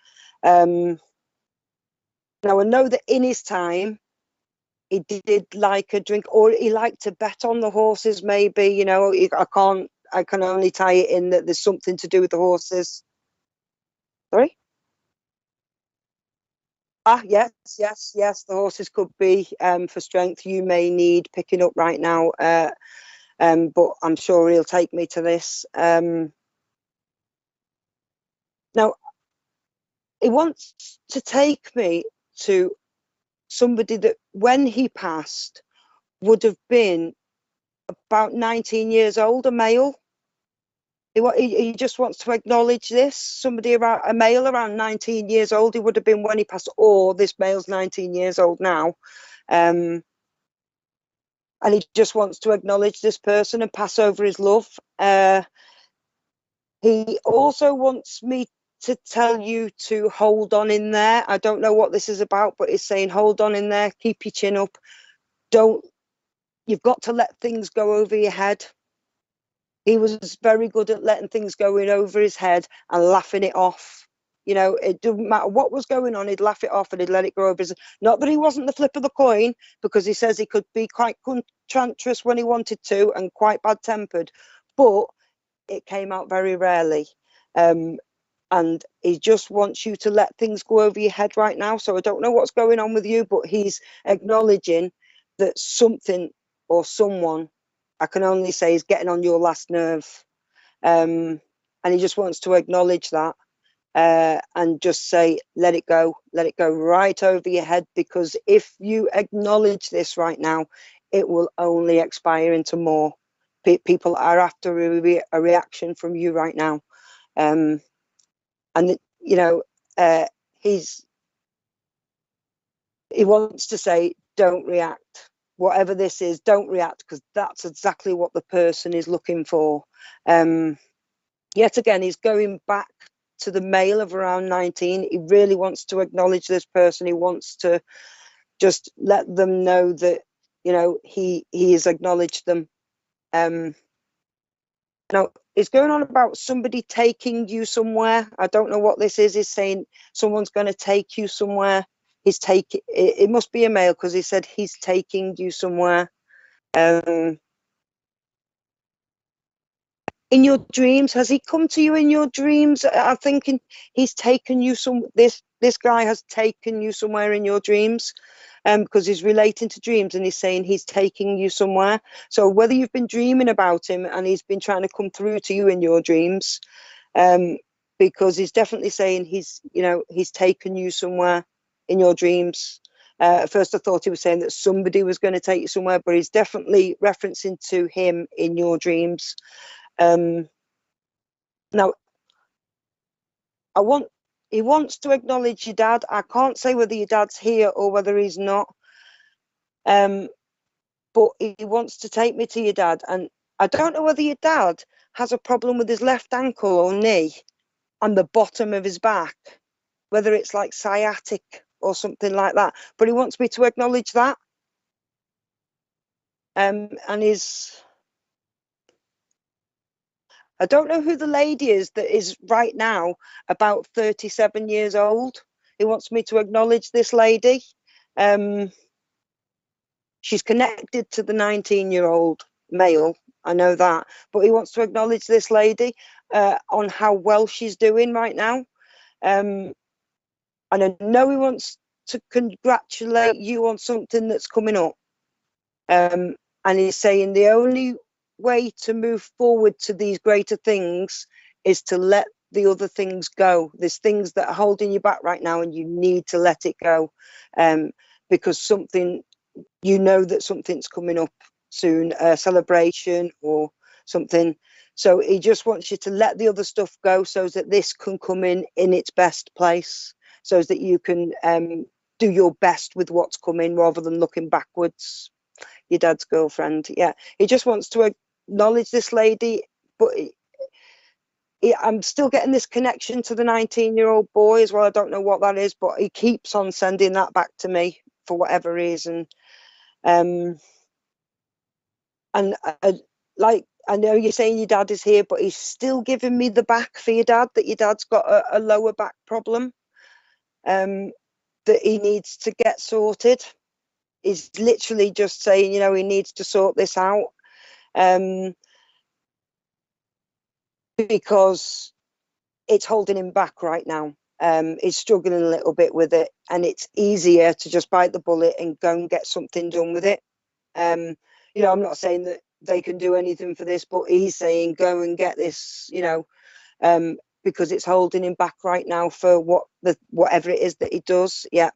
Now I know that in his time he did like a drink, or he liked to bet on the horses. Maybe, you know, I can only tie it in that there's something to do with the horses. Sorry. Yes. The horses could be for strength. You may need picking up right now. But I'm sure he'll take me to this. Now, he wants to take me to somebody that, when he passed, would have been about 19 years old, a male. He just wants to acknowledge this. Somebody around, a male around 19 years old, he would have been when he passed, or this male's 19 years old now. And he just wants to acknowledge this person and pass over his love. He also wants me to tell you to hold on in there. I don't know what this is about, but it's saying hold on in there, keep your chin up. You've got to let things go over your head. He was very good at letting things go in over his head and laughing it off. You know, it didn't matter what was going on, he'd laugh it off and he'd let it go over his head. Not that he wasn't the flip of the coin, because he says he could be quite cantankerous when he wanted to and quite bad-tempered, but it came out very rarely. And he just wants you to let things go over your head right now. So I don't know what's going on with you, but he's acknowledging that something or someone, I can only say, is getting on your last nerve. And he just wants to acknowledge that and just say, let it go right over your head, because if you acknowledge this right now, it will only expire into more. People are after a reaction from you right now. And you know, he wants to say, don't react. Whatever this is, don't react, because that's exactly what the person is looking for. Yet again, he's going back to the male of around 19. He really wants to acknowledge this person. He wants to just let them know that, you know, he has acknowledged them. Now, it's going on about somebody taking you somewhere. I don't know what this is. He's saying someone's going to take you somewhere. It must be a male, because he said he's taking you somewhere. In your dreams, has he come to you in your dreams? I'm thinking he's taken you this guy has taken you somewhere in your dreams. Because he's relating to dreams and he's saying he's taking you somewhere. So whether you've been dreaming about him and he's been trying to come through to you in your dreams, because he's definitely saying he's taken you somewhere in your dreams. At first I thought he was saying that somebody was going to take you somewhere, but he's definitely referencing to him in your dreams. Now, he wants to acknowledge your dad. I can't say whether your dad's here or whether he's not. But he wants to take me to your dad. And I don't know whether your dad has a problem with his left ankle or knee and the bottom of his back, whether it's like sciatic or something like that. But he wants me to acknowledge that. And I don't know who the lady is that is right now about 37 years old. He wants me to acknowledge this lady. She's connected to the 19-year-old male, I know that, but he wants to acknowledge this lady on how well she's doing right now. And I know he wants to congratulate you on something that's coming up. And he's saying the only way to move forward to these greater things is to let the other things go. There's things that are holding you back right now, and you need to let it go, because something, you know that something's coming up soon, a celebration or something. So he just wants you to let the other stuff go so that this can come in its best place, so that you can do your best with what's coming rather than looking backwards. Your dad's girlfriend. Yeah, he just wants to acknowledge this lady, but I'm still getting this connection to the 19-year-old boy as well. I don't know what that is, but he keeps on sending that back to me for whatever reason. And like, I know you're saying your dad is here, but he's still giving me the back for your dad, that your dad's got a lower back problem that he needs to get sorted. He's literally just saying, you know, he needs to sort this out, because it's holding him back right now. He's struggling a little bit with it, and it's easier to just bite the bullet and go and get something done with it. You know, I'm not saying that they can do anything for this, but he's saying go and get this, you know, because it's holding him back right now for whatever it is that he does. Yeah,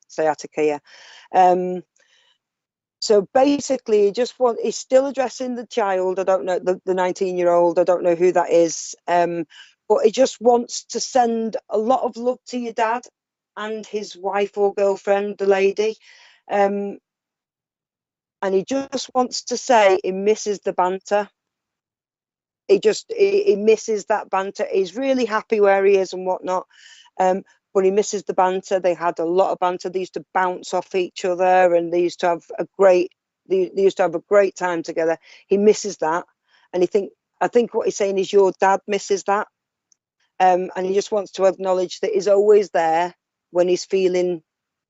sciatica. Yeah. So basically, he's still addressing the child. I don't know, the 19-year-old. I don't know who that is. But he just wants to send a lot of love to your dad and his wife or girlfriend, the lady. And he just wants to say he misses the banter. He misses that banter. He's really happy where he is and whatnot. But he misses the banter. They had a lot of banter. They used to bounce off each other, and they used to have a great time together. He misses that, and I think what he's saying is your dad misses that, and he just wants to acknowledge that he's always there when he's feeling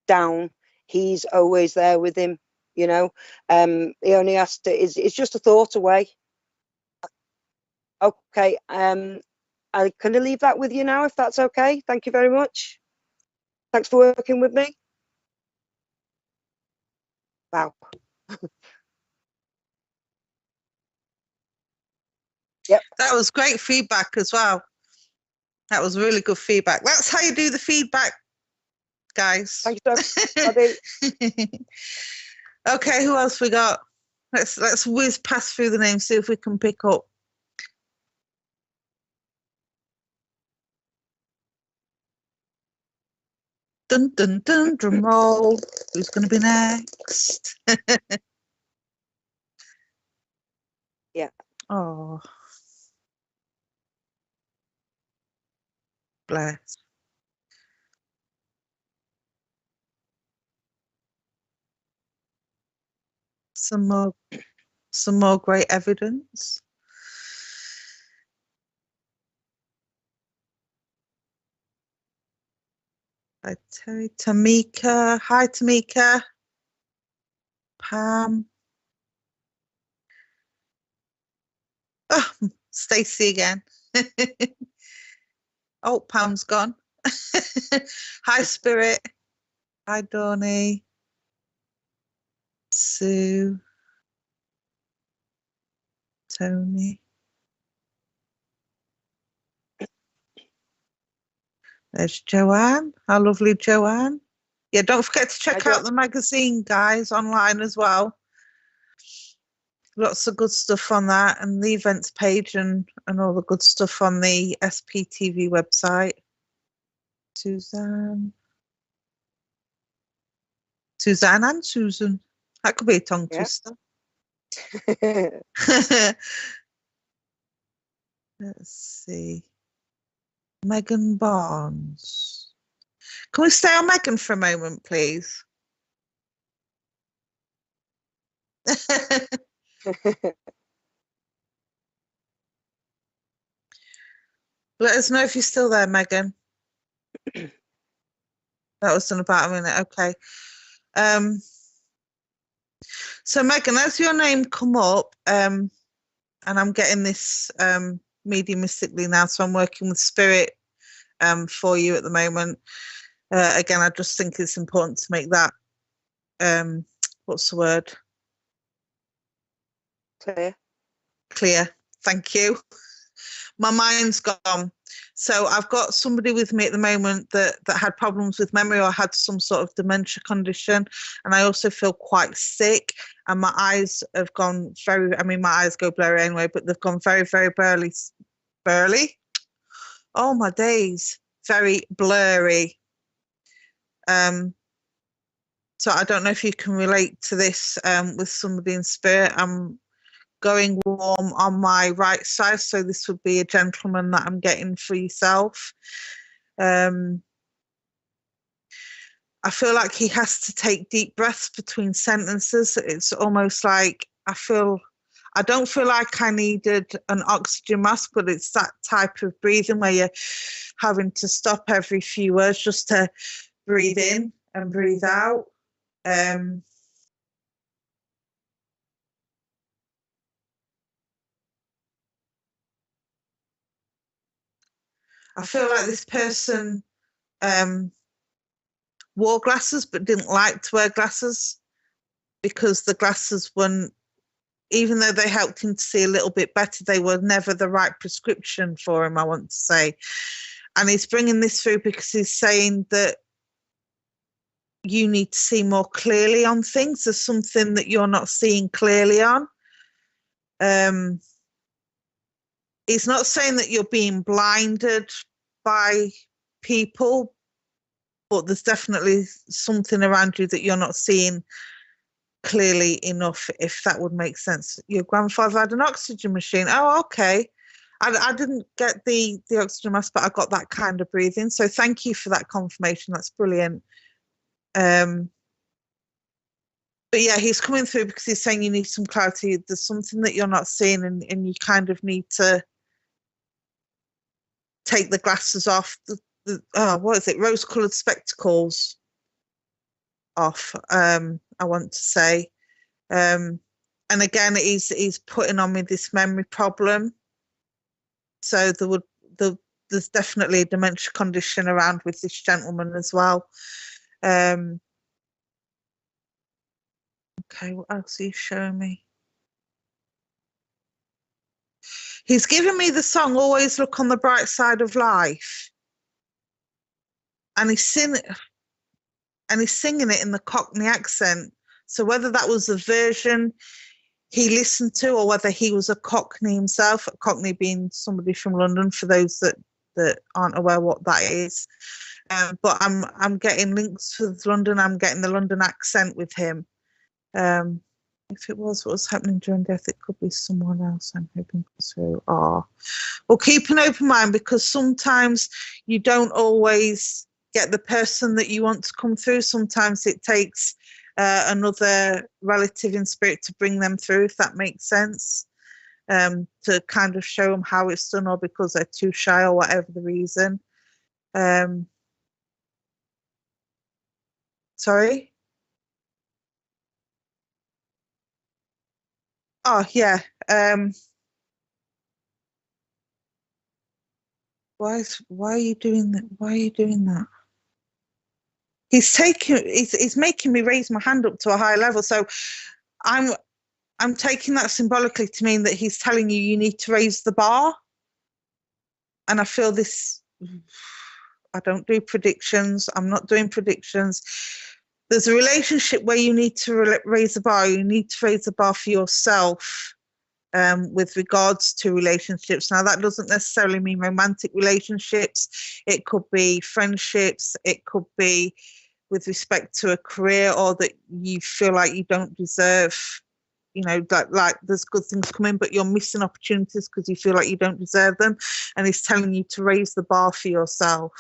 down. He's always there with him. You know, he only has to. It's just a thought away. Okay. I can I leave that with you now, if that's okay? Thank you very much. Thanks for working with me. Wow. Yep. That was great feedback as well. That was really good feedback. That's how you do the feedback, guys. Thank you so much. Okay, who else we got? Let's whiz past through the names, see if we can pick up. Dun dun dun, drum roll. Who's going to be next? Yeah. Oh, bless. Some more great evidence. Hi, Terry. Tamika. Hi, Tamika. Pam. Oh, Stacey again. Oh, Pam's gone. Hi, Spirit. Hi, Donny. Sue. Tony. There's Joanne. How lovely, Joanne. Yeah, don't forget to check out the magazine, guys, online as well. Lots of good stuff on that, and the events page and all the good stuff on the SPTV website. Suzanne and Susan. That could be a tongue twister. Let's see. Megan Barnes. Can we stay on Megan for a moment, please? Let us know if you're still there, Megan. That was done about a minute. Okay. So Megan, as your name come up, and I'm getting this mediumistically now, so I'm working with spirit for you at the moment. Again, I just think it's important to make that, what's the word? Clear. Thank you. My mind's gone. So I've got somebody with me at the moment that had problems with memory or had some sort of dementia condition. And I also feel quite sick, and my eyes have gone my eyes go blurry anyway, but they've gone very, very burly. Oh, my days. Very blurry. So I don't know if you can relate to this with somebody in spirit. I'm going warm on my right side, so this would be a gentleman that I'm getting for yourself. I feel like he has to take deep breaths between sentences. It's almost like I don't feel like I needed an oxygen mask, but it's that type of breathing where you're having to stop every few words just to breathe in and breathe out. I feel like this person wore glasses but didn't like to wear glasses because the glasses weren't, even though they helped him to see a little bit better, they were never the right prescription for him, I want to say. And he's bringing this through because he's saying that you need to see more clearly on things. There's something that you're not seeing clearly on. He's not saying that you're being blinded by people, but there's definitely something around you that you're not seeing clearly enough, if that would make sense. Your grandfather had an oxygen machine. Oh, okay. I didn't get the oxygen mask, but I got that kind of breathing. So thank you for that confirmation. That's brilliant. But yeah, he's coming through because he's saying you need some clarity. There's something that you're not seeing, and you kind of need to take the glasses off. What is it? Rose-coloured spectacles off. I want to say. And again, he's putting on me this memory problem. So there's definitely a dementia condition around with this gentleman as well. Okay, what else are you showing me? He's giving me the song "Always Look on the Bright Side of Life," and he's singing it in the Cockney accent. So whether that was the version he listened to or whether he was a Cockney himself, Cockney being somebody from London, for those that aren't aware what that is. But I'm getting links with London. I'm getting the London accent with him. If it was what was happening during death, it could be someone else. I'm hoping so. Well, keep an open mind, because sometimes you don't always get the person that you want to come through. Sometimes it takes another relative in spirit to bring them through, if that makes sense, to kind of show them how it's done, or because they're too shy or whatever the reason. Sorry? Oh, yeah. Why are you doing that? Why are you doing that? He's making me raise my hand up to a higher level. So I'm taking that symbolically to mean that he's telling you need to raise the bar. And I feel this, I don't do predictions. I'm not doing predictions. There's a relationship where you need to raise the bar. You need to raise the bar for yourself with regards to relationships. Now, that doesn't necessarily mean romantic relationships. It could be friendships. It could be with respect to a career, or that you feel like you don't deserve, like there's good things coming, but you're missing opportunities because you feel like you don't deserve them. And he's telling you to raise the bar for yourself.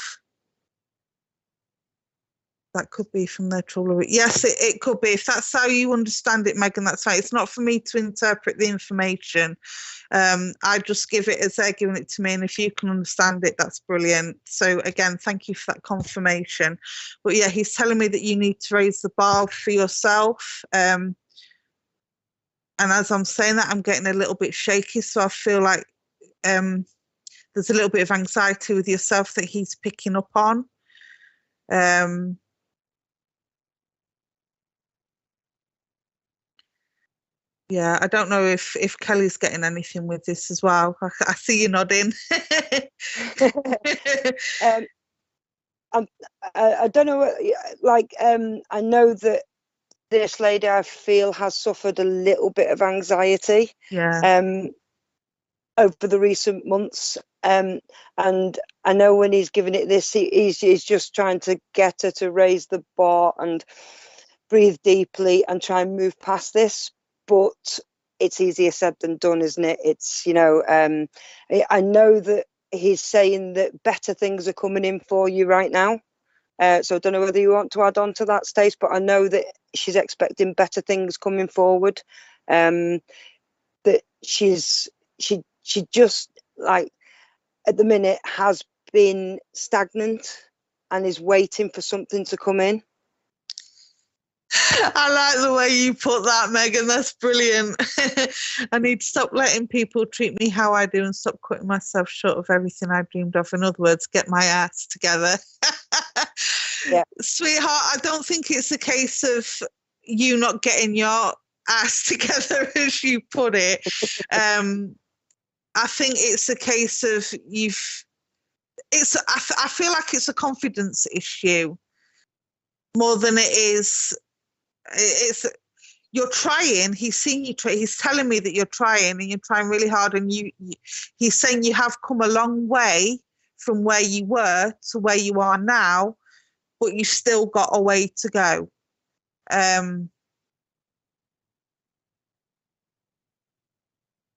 That could be from their trouble. Yes, it could be. If that's how you understand it, Megan, that's fine. It's not for me to interpret the information. I just give it as they're giving it to me. And if you can understand it, that's brilliant. So again, thank you for that confirmation. But yeah, he's telling me that you need to raise the bar for yourself. And as I'm saying that, I'm getting a little bit shaky. So I feel like there's a little bit of anxiety with yourself that he's picking up on. Yeah, I don't know if Kelly's getting anything with this as well. I see you nodding. I don't know, like, I know that this lady, I feel, has suffered a little bit of anxiety over the recent months. And I know when he's giving it this, he's just trying to get her to raise the bar and breathe deeply and try and move past this. But it's easier said than done, isn't it? It's, you know, I know that he's saying that better things are coming in for you right now. So I don't know whether you want to add on to that, Stace, but I know that she's expecting better things coming forward. That she just, like, at the minute has been stagnant and is waiting for something to come in. I like the way you put that, Megan. That's brilliant. I need to stop letting people treat me how I do and stop cutting myself short of everything I dreamed of. In other words, get my ass together. Yeah. Sweetheart, I don't think it's a case of you not getting your ass together, as you put it. I think it's a case of I feel like it's a confidence issue more than it is. You're trying. He's seen you try. He's telling me that you're trying and you're trying really hard. And he's saying you have come a long way from where you were to where you are now, but you've still got a way to go.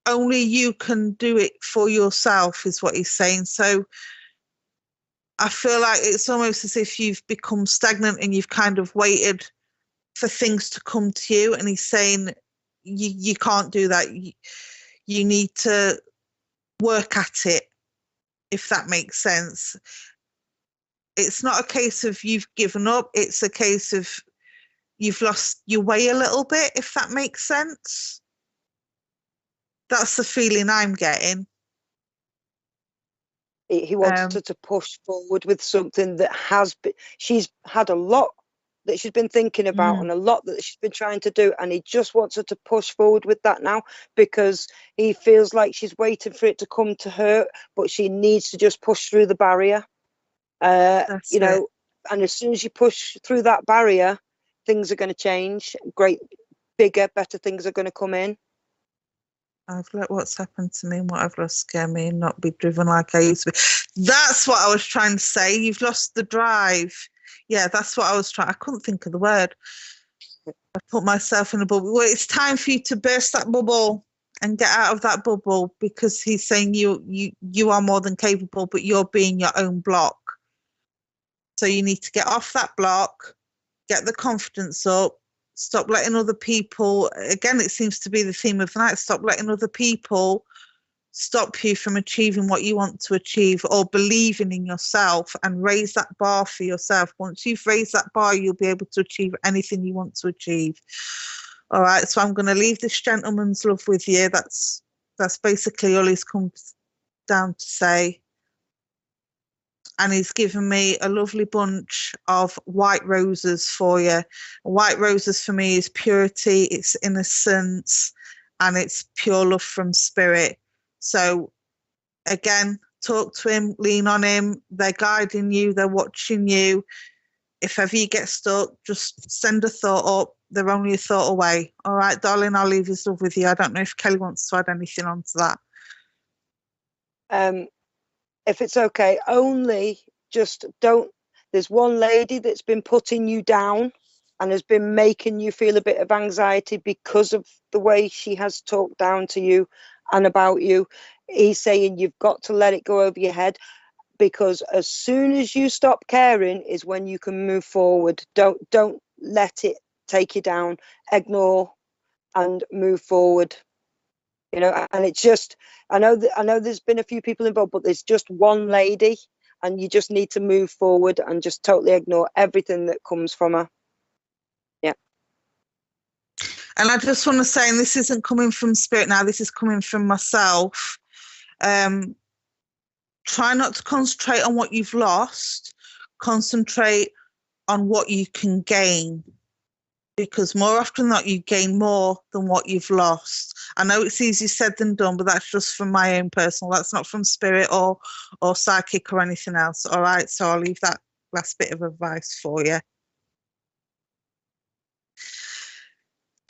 Only you can do it for yourself, is what he's saying. So I feel like it's almost as if you've become stagnant and you've kind of waited for things to come to you, and he's saying you can't do that. You need to work at it, if that makes sense. It's not a case of you've given up, it's a case of you've lost your way a little bit, if that makes sense. That's the feeling I'm getting. He wants her to push forward with something that she's had a lot that she's been thinking about and a lot that she's been trying to do, and he just wants her to push forward with that now, because he feels like she's waiting for it to come to her, but she needs to just push through the barrier. You know, and as soon as you push through that barrier, things are going to change. Great, bigger, better things are going to come in. I've let what's happened to me and what I've lost scare me and not be driven like I used to be. That's what I was trying to say. You've lost the drive. Yeah, that's what I was trying. I couldn't think of the word. I put myself in a bubble. Well, it's time for you to burst that bubble and get out of that bubble, because he's saying you are more than capable, but you're being your own block. So you need to get off that block, get the confidence up, stop letting other people, again, it seems to be the theme of the night, stop letting other people stop you from achieving what you want to achieve, or believing in yourself, and raise that bar for yourself. Once you've raised that bar, you'll be able to achieve anything you want to achieve. All right, so I'm going to leave this gentleman's love with you. That's basically all he's come down to say. And he's given me a lovely bunch of white roses for you. White roses for me is purity, it's innocence, and it's pure love from spirit. So again, talk to him, lean on him. They're guiding you, they're watching you. If ever you get stuck, just send a thought up. They're only a thought away. All right, darling, I'll leave his love with you. I don't know if Kelly wants to add anything on to that. If it's okay, only just don't. There's one lady that's been putting you down and has been making you feel a bit of anxiety because of the way she has talked down to you and about you. He's saying you've got to let it go over your head, because as soon as you stop caring is when you can move forward. Don't let it take you down. Ignore and move forward. You know, and it's just, I know there's been a few people involved, but there's just one lady, and you just need to move forward and just totally ignore everything that comes from her. Yeah. And I just want to say, and this isn't coming from spirit now, this is coming from myself. Try not to concentrate on what you've lost. Concentrate on what you can gain, because more often than not, you gain more than what you've lost. I know it's easier said than done, but that's just from my own personal. That's not from spirit or psychic or anything else. All right, so I'll leave that last bit of advice for you.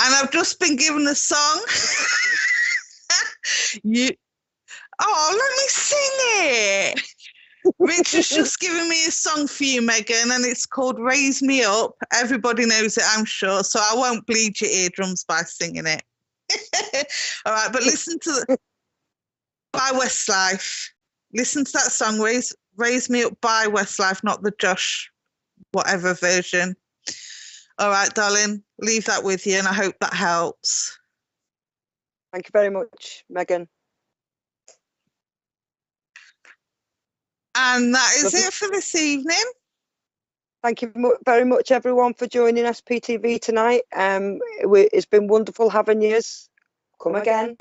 And I've just been given a song. Let me sing it. Rich has just given me a song for you, Megan, and it's called Raise Me Up. Everybody knows it, I'm sure, so I won't bleed your eardrums by singing it. All right, but listen to by Westlife. Listen to that song, Raise Me Up by Westlife, not the Josh whatever version. All right, darling, leave that with you, and I hope that helps. Thank you very much, Megan. And that is it for this evening. Thank you very much, everyone, for joining SPTV tonight. It's been wonderful having yous. Come again.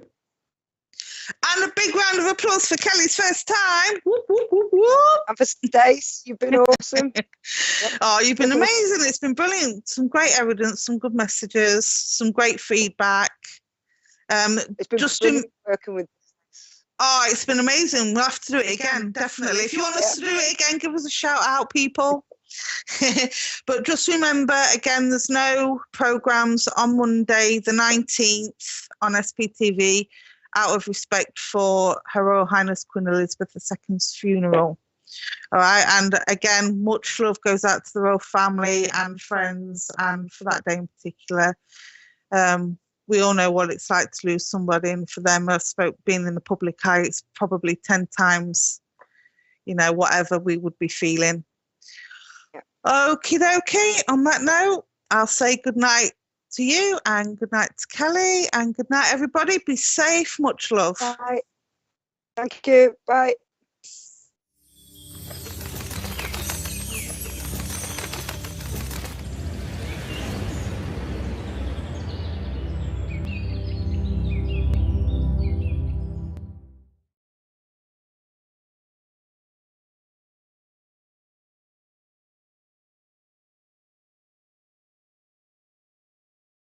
And a big round of applause for Kelly's first time. Whoop, whoop, whoop, whoop. And for Stace, you've been awesome. Oh, you've been amazing. It's been brilliant. Some great evidence, some good messages, some great feedback. It's been just brilliant working with. Oh, it's been amazing. We'll have to do it again, definitely. If you want us to do it again, give us a shout out, people. But just remember, again, there's no programmes on Monday, the 19th on SPTV, out of respect for Her Royal Highness Queen Elizabeth II's funeral. All right. And again, much love goes out to the royal family and friends, and for that day in particular. We all know what it's like to lose somebody, and for them, being in the public eye, it's probably 10 times, whatever we would be feeling. Yeah. Okie dokie. On that note, I'll say good night to you, and good night to Kelly, and good night, everybody. Be safe. Much love. Bye. Thank you. Bye.